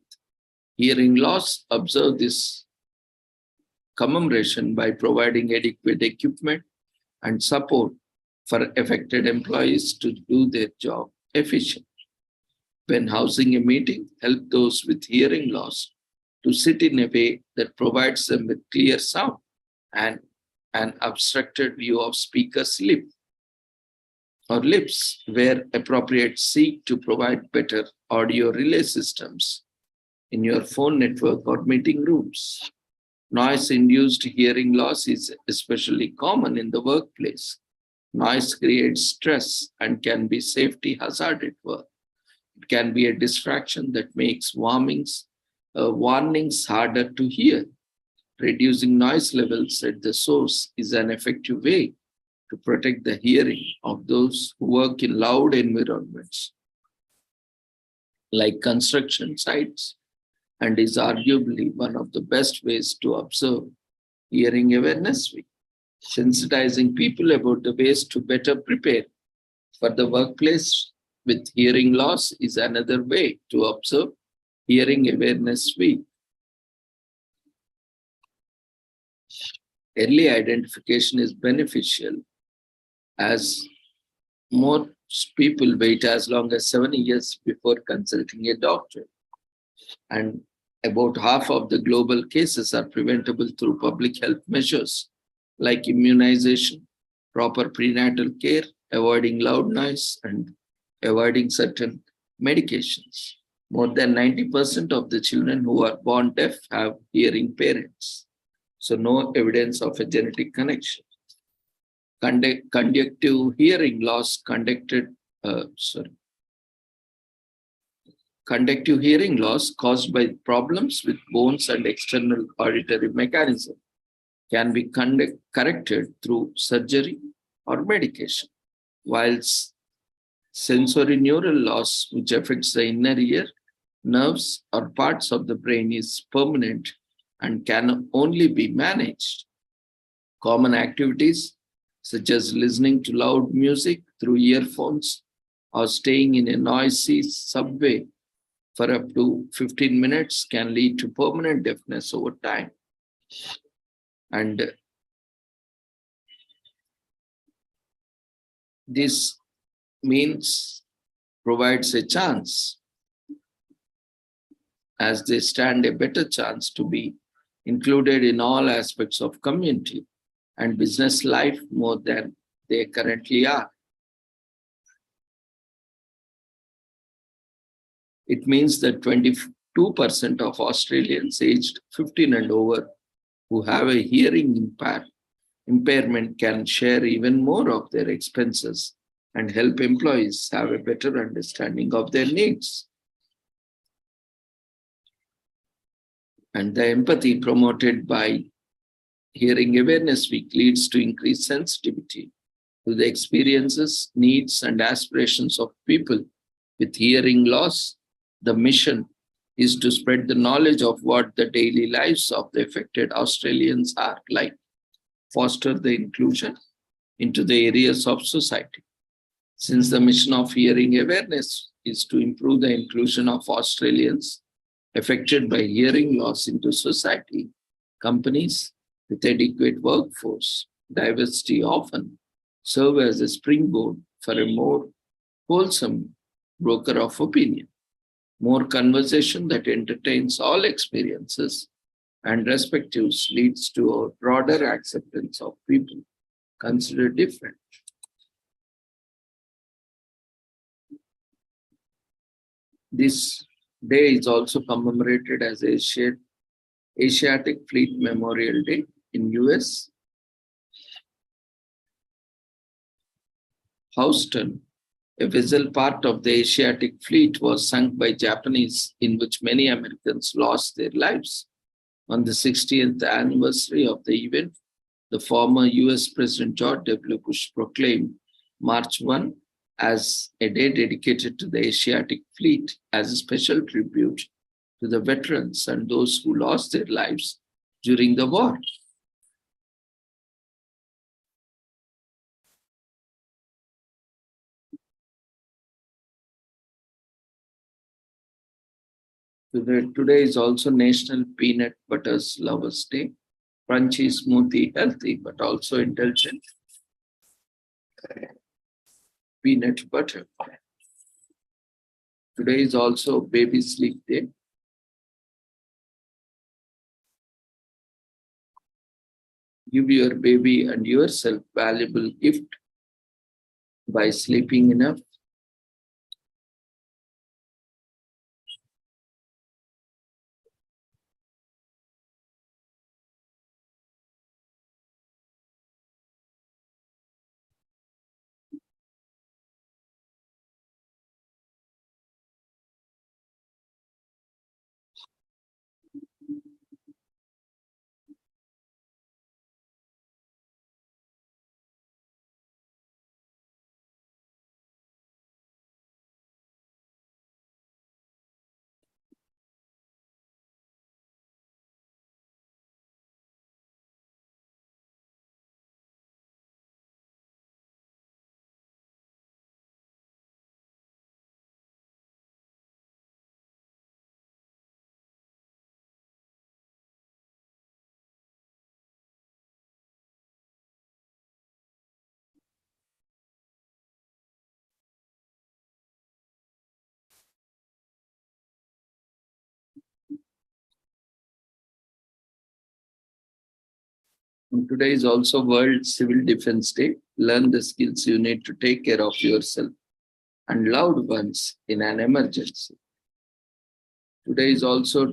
hearing loss, observe this commemoration by providing adequate equipment and support for affected employees to do their job efficiently. When housing a meeting, help those with hearing loss to sit in a way that provides them with clear sound and an obstructed view of speaker's lips, where appropriate, seek to provide better audio relay systems in your phone network or meeting rooms. Noise-induced hearing loss is especially common in the workplace. Noise creates stress and can be safety hazard at work. It can be a distraction that makes warnings harder to hear. Reducing noise levels at the source is an effective way to protect the hearing of those who work in loud environments, like construction sites, and is arguably one of the best ways to observe Hearing Awareness Week. Sensitizing people about the ways to better prepare for the workplace with hearing loss is another way to observe Hearing Awareness Week. Early identification is beneficial as most people wait as long as 7 years before consulting a doctor. And about half of the global cases are preventable through public health measures like immunization, proper prenatal care, avoiding loud noise, and avoiding certain medications. More than 90% of the children who are born deaf have hearing parents. So no evidence of a genetic connection. Conjunctive hearing loss caused by problems with bones and external auditory mechanism can be corrected through surgery or medication, whilst sensorineural loss, which affects the inner ear, nerves, or parts of the brain, is permanent and can only be managed. Common activities such as listening to loud music through earphones or staying in a noisy subway for up to 15 minutes can lead to permanent deafness over time. And this means provides a chance, as they stand a better chance to be included in all aspects of community and business life more than they currently are. It means that 22% of Australians aged 15 and over who have a hearing impairment can share even more of their expenses and help employees have a better understanding of their needs. And the empathy promoted by Hearing Awareness Week leads to increased sensitivity to the experiences, needs, and aspirations of people with hearing loss. The mission is to spread the knowledge of what the daily lives of the affected Australians are like, foster the inclusion into the areas of society. Since the mission of hearing awareness is to improve the inclusion of Australians affected by hearing loss into society, companies with adequate workforce diversity often serve as a springboard for a more wholesome broker of opinion, more conversation that entertains all experiences and perspectives leads to a broader acceptance of people considered different. This day is also commemorated as Asiatic Fleet Memorial Day in US. Houston, a vessel part of the Asiatic Fleet, was sunk by Japanese, in which many Americans lost their lives. On the 60th anniversary of the event, the former US President George W. Bush proclaimed March 1 as a day dedicated to the Asiatic Fleet as a special tribute to the veterans and those who lost their lives during the war. Today is also National Peanut Butter Lovers Day. Crunchy, smoothie, healthy, but also indulgent. Peanut butter. Today is also Baby Sleep Day. Give your baby and yourself valuable gift by sleeping enough. And today is also World Civil Defense Day. Learn the skills you need to take care of yourself and loved ones in an emergency. Today is also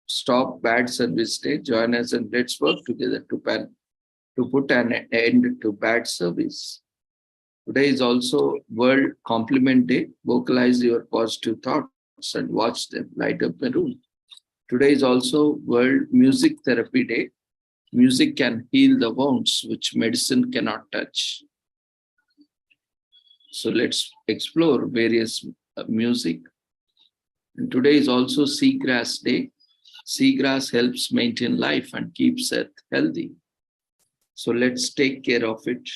Stop Bad Service Day. Join us and let's work together to put an end to bad service. Today is also World Compliment Day. Vocalize your positive thoughts and watch them light up the room. Today is also World Music Therapy Day. Music can heal the wounds which medicine cannot touch. So let's explore various music. And today is also Seagrass Day. Seagrass helps maintain life and keeps Earth healthy. So let's take care of it.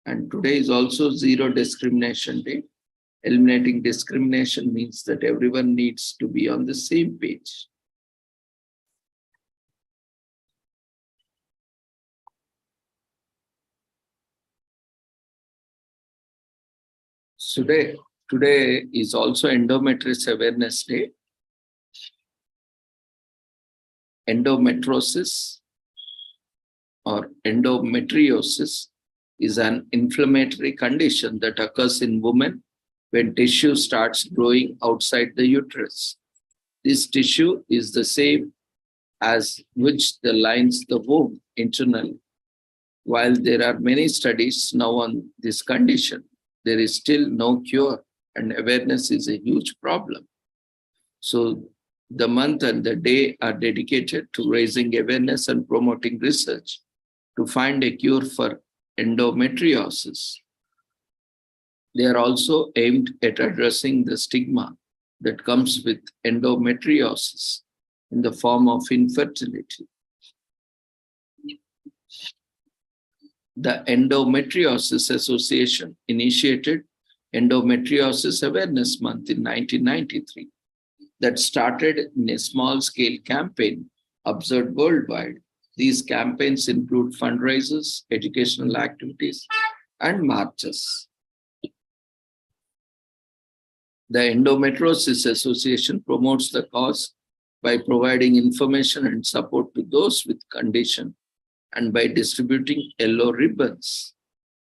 And today is also Zero Discrimination Day. Eliminating discrimination means that everyone needs to be on the same page. Today is also Endometriosis Awareness Day. Endometriosis or endometriosis is an inflammatory condition that occurs in women when tissue starts growing outside the uterus. This tissue is the same as which the lines the womb internally. While there are many studies now on this condition, there is still no cure, and awareness is a huge problem. So the month and the day are dedicated to raising awareness and promoting research to find a cure for endometriosis. They are also aimed at addressing the stigma that comes with endometriosis in the form of infertility. The Endometriosis Association initiated Endometriosis Awareness Month in 1993 that started in a small-scale campaign observed worldwide. These campaigns include fundraisers, educational activities, and marches. The Endometriosis Association promotes the cause by providing information and support to those with condition and by distributing yellow ribbons.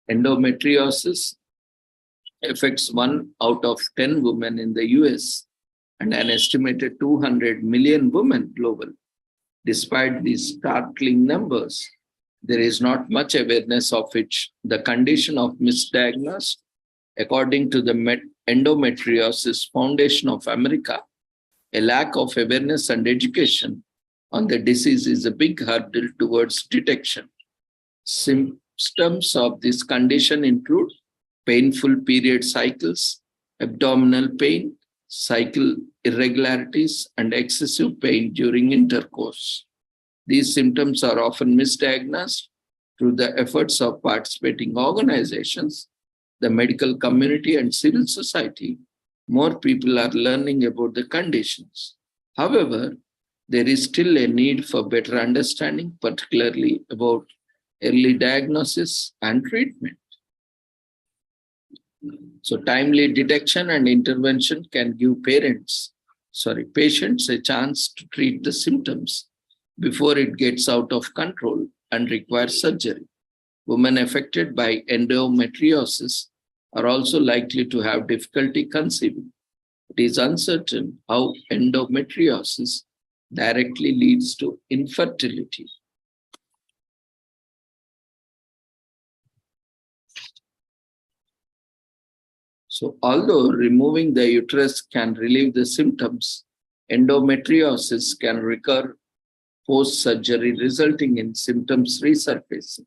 Endometriosis affects 1 out of 10 women in the US and an estimated 200 million women globally. Despite these startling numbers, there is not much awareness of which the condition of misdiagnosed. According to the Endometriosis Foundation of America, a lack of awareness and education on the disease is a big hurdle towards detection. Symptoms of this condition include painful period cycles, abdominal pain, cycle irregularities, and excessive pain during intercourse. These symptoms are often misdiagnosed through the efforts of participating organizations, the medical community, and civil society. More people are learning about the conditions. However, there is still a need for better understanding, particularly about early diagnosis and treatment. So timely detection and intervention can give patients a chance to treat the symptoms before it gets out of control and requires surgery. Women affected by endometriosis are also likely to have difficulty conceiving. It is uncertain how endometriosis directly leads to infertility. So although removing the uterus can relieve the symptoms, endometriosis can recur post-surgery, resulting in symptoms resurfacing.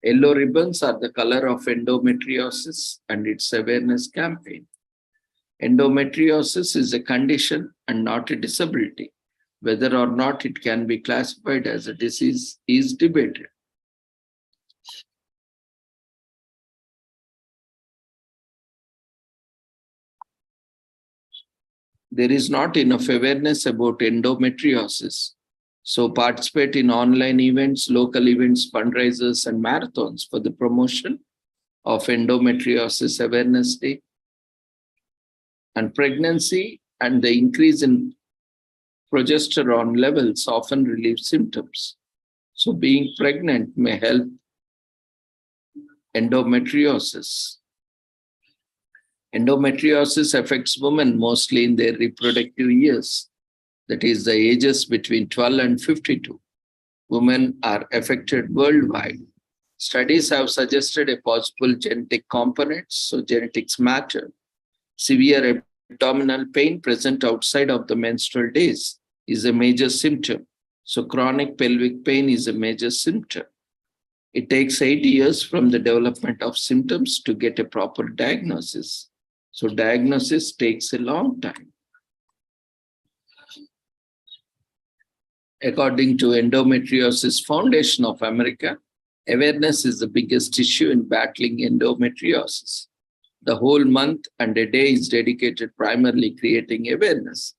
Yellow ribbons are the color of endometriosis and its awareness campaign. Endometriosis is a condition and not a disability. Whether or not it can be classified as a disease is debated. There is not enough awareness about endometriosis. So participate in online events, local events, fundraisers, and marathons for the promotion of Endometriosis Awareness Day. And pregnancy and the increase in progesterone levels often relieve symptoms. So being pregnant may help endometriosis. Endometriosis affects women mostly in their reproductive years, that is the ages between 12 and 52. Women are affected worldwide. Studies have suggested a possible genetic component, so genetics matter. Severe abdominal pain present outside of the menstrual days is a major symptom. So chronic pelvic pain is a major symptom. It takes 8 years from the development of symptoms to get a proper diagnosis. So diagnosis takes a long time. According to Endometriosis Foundation of America, awareness is the biggest issue in battling endometriosis. The whole month and a day is dedicated primarily creating awareness.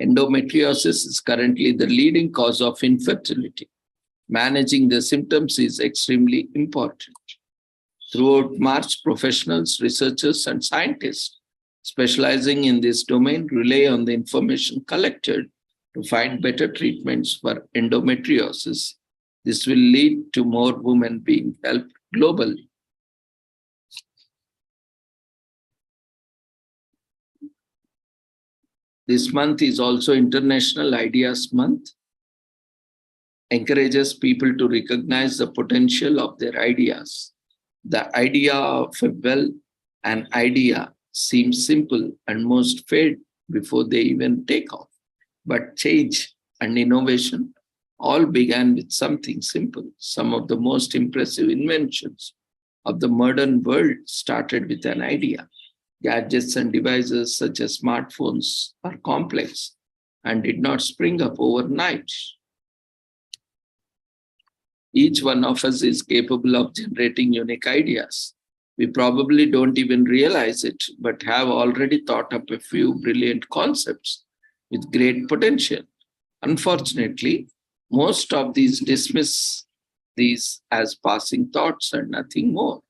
Endometriosis is currently the leading cause of infertility. Managing the symptoms is extremely important. Throughout March, professionals, researchers, and scientists specializing in this domain rely on the information collected to find better treatments for endometriosis. This will lead to more women being helped globally. This month is also International Ideas Month, encourages people to recognize the potential of their ideas. The idea of an idea seems simple and most fade before they even take off. But change and innovation all began with something simple. Some of the most impressive inventions of the modern world started with an idea. Gadgets and devices such as smartphones are complex and did not spring up overnight. Each one of us is capable of generating unique ideas. We probably don't even realize it, but have already thought up a few brilliant concepts with great potential. Unfortunately, most of these dismiss these as passing thoughts and nothing more.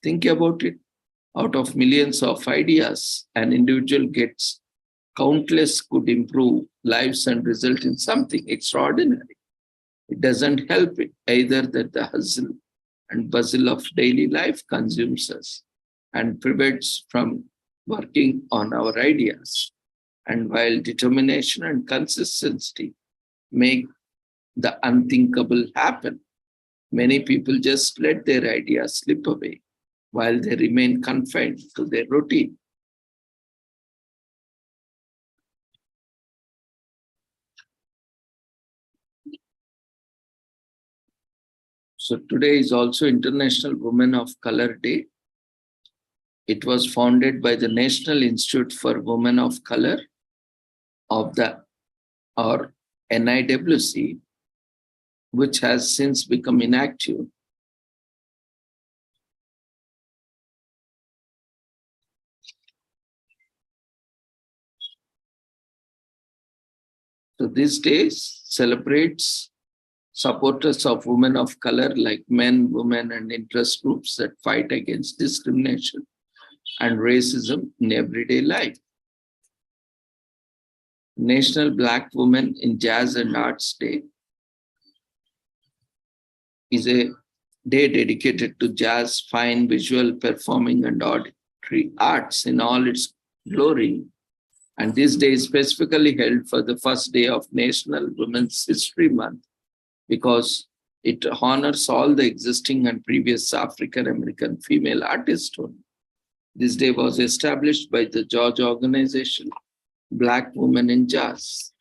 Think about it. Out of millions of ideas, an individual gets countless could improve lives and result in something extraordinary. It doesn't help it either that the hustle and bustle of daily life consumes us and prevents from working on our ideas. And while determination and consistency make the unthinkable happen, many people just let their ideas slip away while they remain confined to their routine. So today is also International Women of Color Day. It was founded by the National Institute for Women of Color of the or NIWC, which has since become inactive. So this day celebrates supporters of women of color like men, women, and interest groups that fight against discrimination and racism in everyday life. National Black Women in Jazz and Arts Day is a day dedicated to jazz, fine visual, performing, and auditory arts in all its glory. And this day is specifically held for the first day of National Women's History Month because it honors all the existing and previous African American female artists. This day was established by the George Organization, Black Women in Jazz.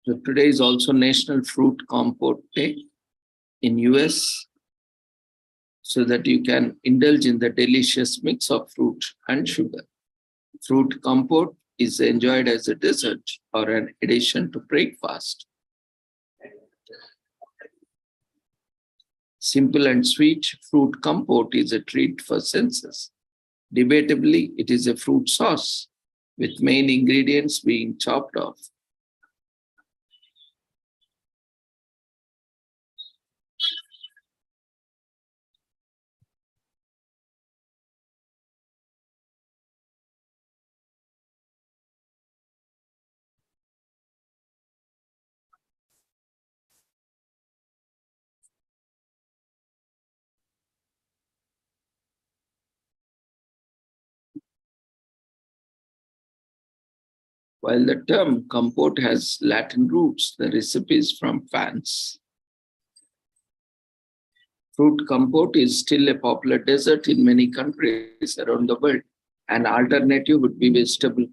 So today is also National Fruit Compote Day in US, so that you can indulge in the delicious mix of fruit and sugar. Fruit compote is enjoyed as a dessert or an addition to breakfast. Simple and sweet fruit compote is a treat for senses. Debatably, it is a fruit sauce with main ingredients being chopped off. While the term compote has Latin roots, the recipe is from France. Fruit compote is still a popular dessert in many countries around the world. An alternative would be vegetable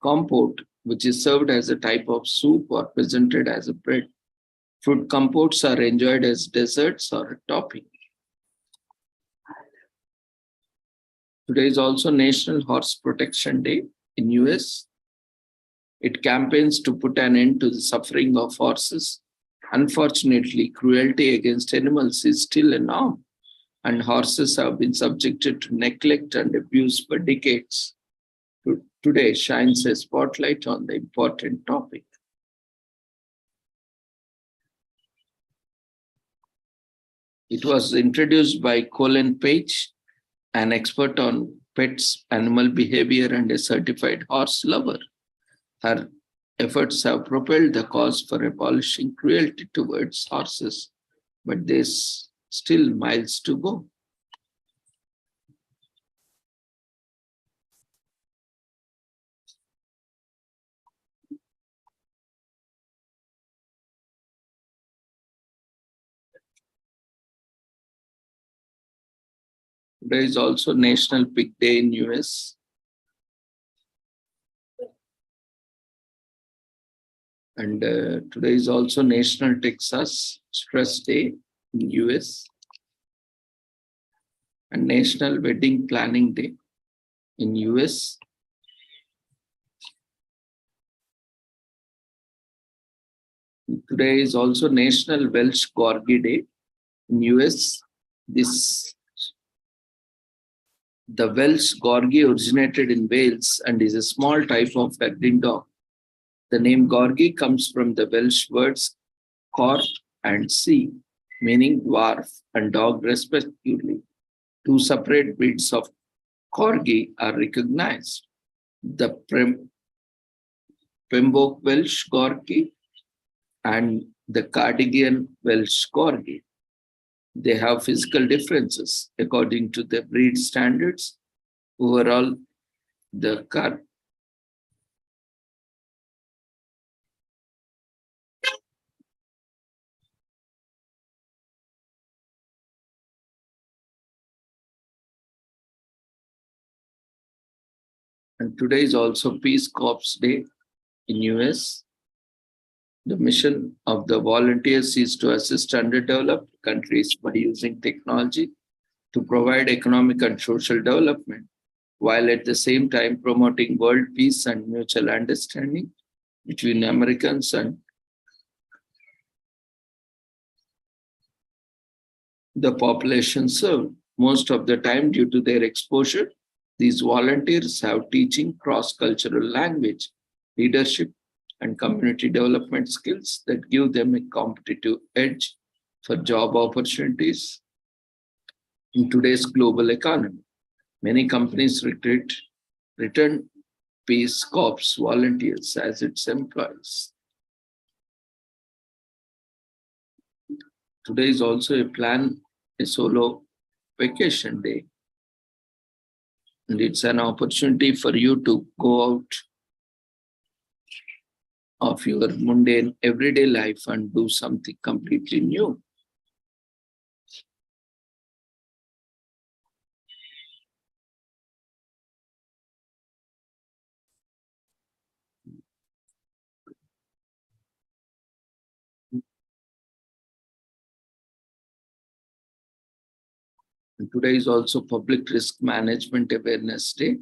compote, which is served as a type of soup or presented as a bread. Fruit compotes are enjoyed as desserts or a topping. Today is also National Horse Protection Day in US. It campaigns to put an end to the suffering of horses. Unfortunately, cruelty against animals is still a norm, and horses have been subjected to neglect and abuse for decades. Today shines a spotlight on the important topic. It was introduced by Colin Page, an expert on pets, animal behavior, and a certified horse lover. Her efforts have propelled the cause for abolishing cruelty towards horses, but there's still miles to go. Today is also National Pig Day in US. And today is also National Texas Stress Day in US. And National Wedding Planning Day in US. Today is also National Welsh Corgi Day in US. The Welsh Corgi originated in Wales and is a small type of herding dog. The name Corgi comes from the Welsh words corp and sea, meaning dwarf and dog respectively. Two separate breeds of Corgi are recognized. The Pembroke Welsh Corgi and the Cardigan Welsh Corgi. They have physical differences according to the breed standards. Overall, the and today is also Peace Corps Day in US. The mission of the volunteers is to assist underdeveloped countries by using technology to provide economic and social development, while at the same time promoting world peace and mutual understanding between Americans and the population served. Most of the time, due to their exposure, these volunteers have teaching, cross-cultural language, leadership, and community development skills that give them a competitive edge for job opportunities in today's global economy. Many companies return Peace Corps volunteers as its employees. Today is also a solo vacation day. And it's an opportunity for you to go out of your mundane everyday life and do something completely new. And today is also Public Risk Management Awareness Day.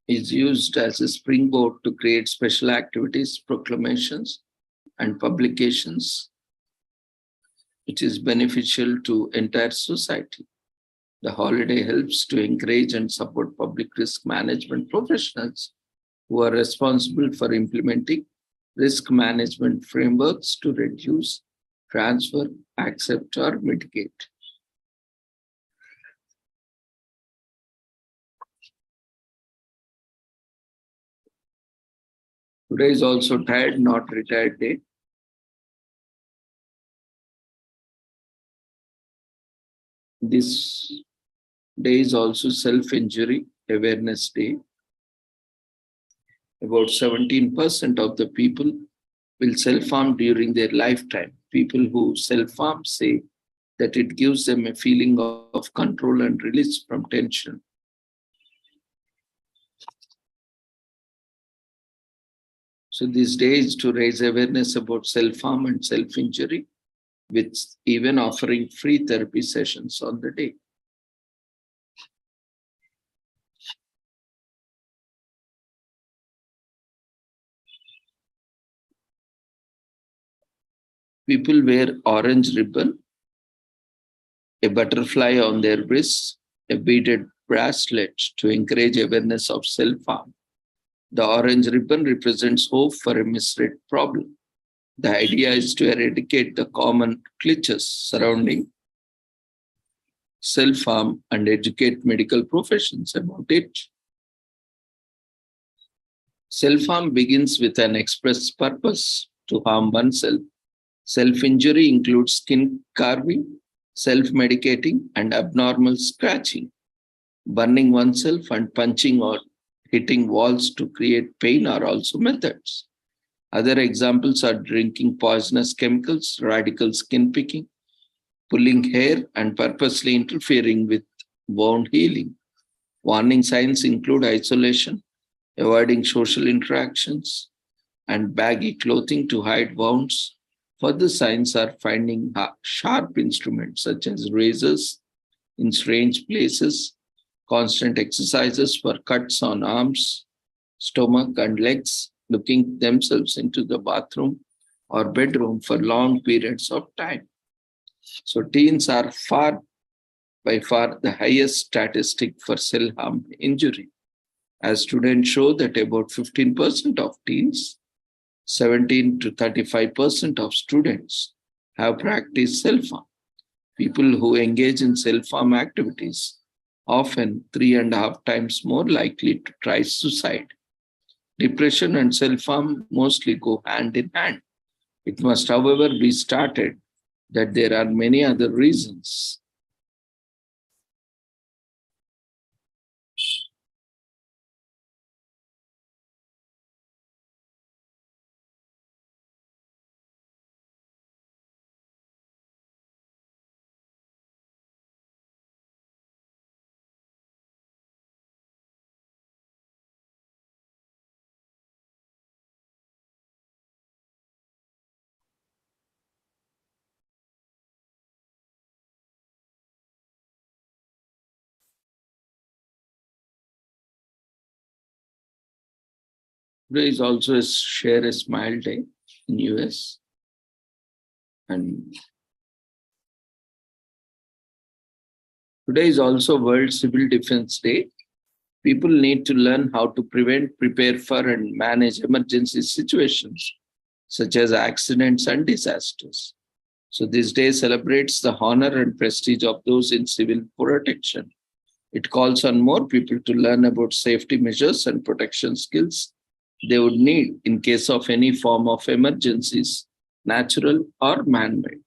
Is used as a springboard to create special activities, proclamations, and publications, which is beneficial to entire society. The holiday helps to encourage and support public risk management professionals who are responsible for implementing risk management frameworks to reduce, transfer, accept, or mitigate. Today is also Tired Not Retired Day. This day is also Self-Injury Awareness Day. About 17% of the people will self-harm during their lifetime. People who self-harm say that it gives them a feeling of control and release from tension. So this day is to raise awareness about self-harm and self-injury, with even offering free therapy sessions on the day. People wear orange ribbon, a butterfly on their wrists, a beaded bracelet to encourage awareness of self-harm. The orange ribbon represents hope for a misread problem. The idea is to eradicate the common glitches surrounding self-harm and educate medical professions about it. Self-harm begins with an express purpose to harm oneself. Self-injury includes skin carving, self-medicating, and abnormal scratching. Burning oneself and punching or hitting walls to create pain are also methods. Other examples are drinking poisonous chemicals, radical skin picking, pulling hair, and purposely interfering with wound healing. Warning signs include isolation, avoiding social interactions, and baggy clothing to hide wounds. Further signs are finding sharp instruments such as razors in strange places, constant exercises for cuts on arms, stomach, and legs, looking themselves into the bathroom or bedroom for long periods of time. So teens are by far the highest statistic for self-harm injury. As students show that about 15% of teens, 17 to 35% of students have practiced self-harm. People who engage in self-harm activities often 3.5 times more likely to try suicide. Depression and self-harm mostly go hand in hand. It must, however, be stated that there are many other reasons. Today is also a Share a Smile Day in US. And today is also World Civil Defense Day. People need to learn how to prevent, prepare for, and manage emergency situations such as accidents and disasters. So this day celebrates the honor and prestige of those in civil protection. It calls on more people to learn about safety measures and protection skills they would need in case of any form of emergencies, natural or man-made.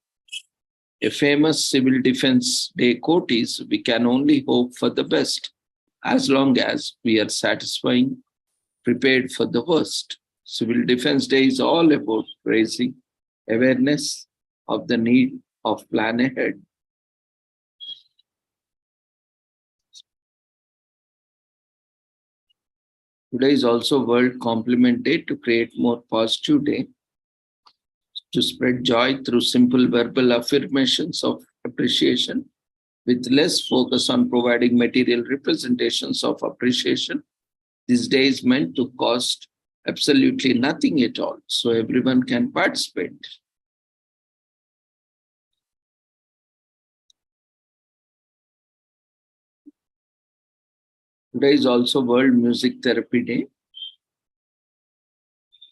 A famous Civil Defense Day quote is, "We can only hope for the best as long as we are satisfying, prepared for the worst." Civil Defense Day is all about raising awareness of the need of plan ahead. Today is also World Compliment Day to create more positive day, to spread joy through simple verbal affirmations of appreciation with less focus on providing material representations of appreciation. This day is meant to cost absolutely nothing at all, so everyone can participate. Today is also World Music Therapy Day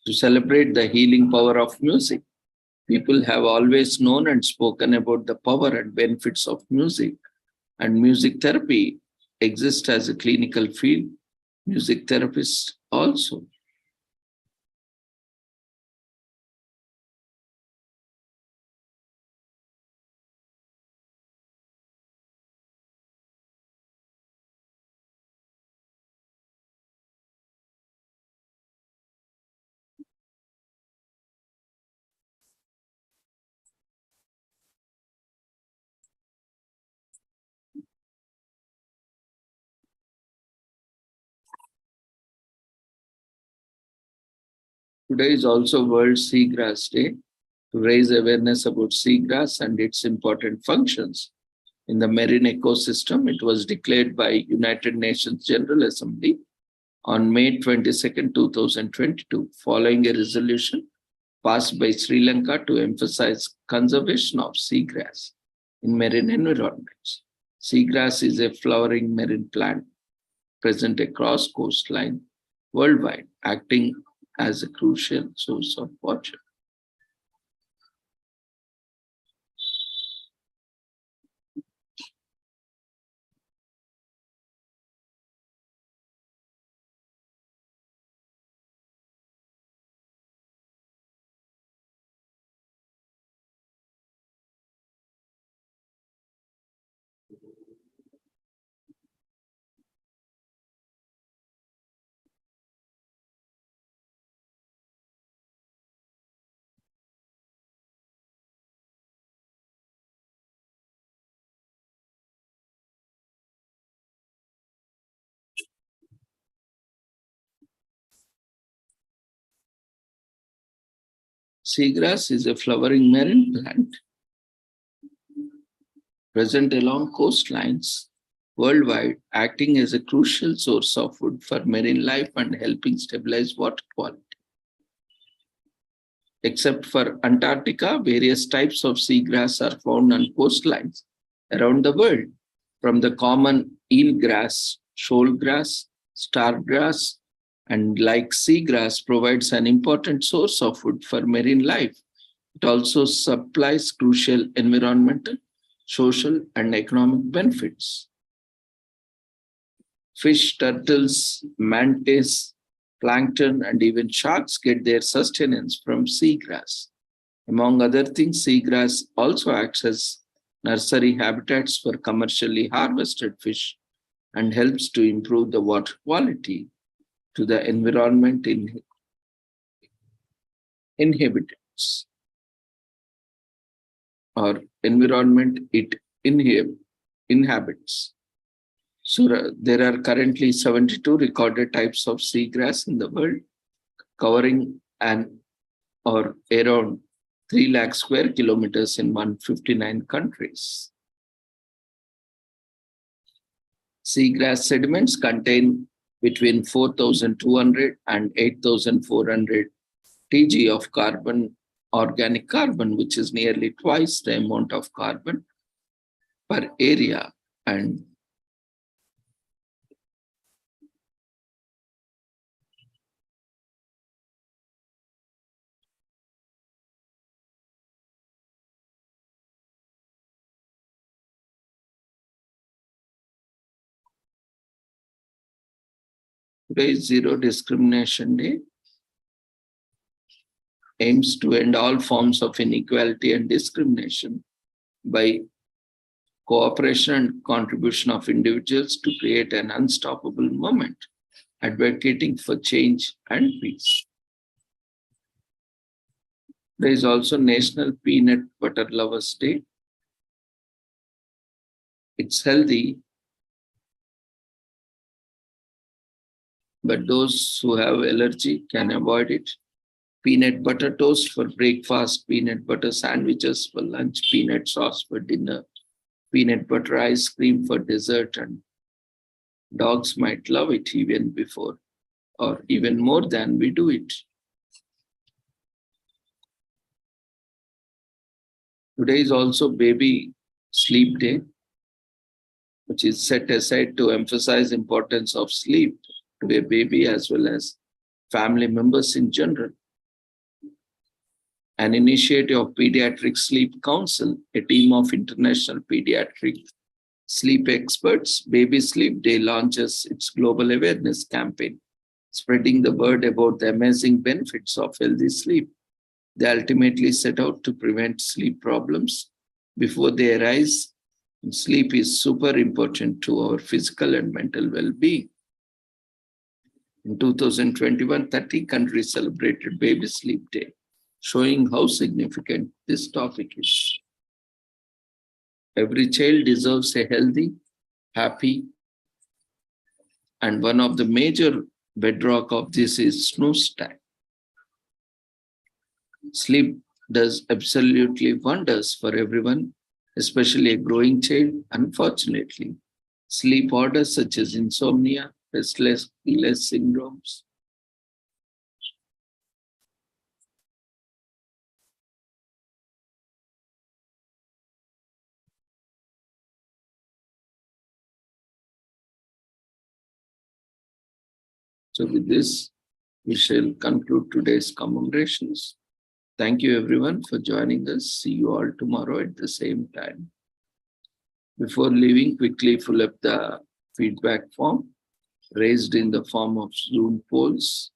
to celebrate the healing power of music. People have always known and spoken about the power and benefits of music, and music therapy exists as a clinical field. Music therapists also. Today is also World Seagrass Day to raise awareness about seagrass and its important functions in the marine ecosystem. It was declared by United Nations General Assembly on May 22nd, 2022, following a resolution passed by Sri Lanka to emphasize conservation of seagrass in marine environments. Seagrass is a flowering marine plant present across coastline worldwide, acting as a crucial source of water. Seagrass is a flowering marine plant present along coastlines worldwide, acting as a crucial source of food for marine life and helping stabilize water quality. Except for Antarctica, various types of seagrass are found on coastlines around the world, from the common eelgrass, shoalgrass, stargrass, and like seagrass provides an important source of food for marine life. It also supplies crucial environmental, social, and economic benefits. Fish, turtles, mantis, plankton, and even sharks get their sustenance from seagrass. Among other things, seagrass also acts as nursery habitats for commercially harvested fish and helps to improve the water quality to the environment inhabits or environment it inhabits. So there are currently 72 recorded types of seagrass in the world, covering an or around 3 lakh square kilometers in 159 countries. Seagrass sediments contain between 4,200 and 8,400 kg of carbon, organic carbon, which is nearly twice the amount of carbon per area. And today is Zero Discrimination Day, aims to end all forms of inequality and discrimination by cooperation and contribution of individuals to create an unstoppable movement, advocating for change and peace. There is also National Peanut Butter Lovers Day. It's healthy, but those who have allergy can avoid it. Peanut butter toast for breakfast, peanut butter sandwiches for lunch, peanut sauce for dinner, peanut butter ice cream for dessert, and dogs might love it even before or even more than we do it. Today is also Baby Sleep Day, which is set aside to emphasize importance of sleep to a baby as well as family members in general. An initiative of Pediatric Sleep Council, a team of international pediatric sleep experts, Baby Sleep Day launches its global awareness campaign, spreading the word about the amazing benefits of healthy sleep. They ultimately set out to prevent sleep problems before they arise. Sleep is super important to our physical and mental well-being. In 2021, 30 countries celebrated Baby Sleep Day, showing how significant this topic is. Every child deserves a healthy, happy, and one of the major bedrock of this is snooze time. Sleep does absolutely wonders for everyone, especially a growing child. Unfortunately, sleep orders such as insomnia, restless syndromes, so with this, we shall conclude today's commemorations. Thank you everyone for joining us. See you all tomorrow at the same time. Before leaving, quickly fill up the feedback form raised in the form of Zoom polls.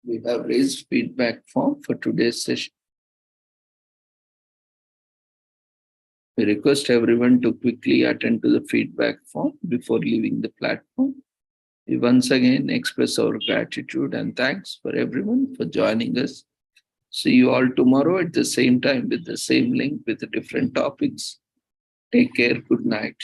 We have raised feedback form for today's session. We request everyone to quickly attend to the feedback form before leaving the platform. We once again express our gratitude and thanks for everyone for joining us. See you all tomorrow at the same time with the same link with the different topics. Take care. Good night.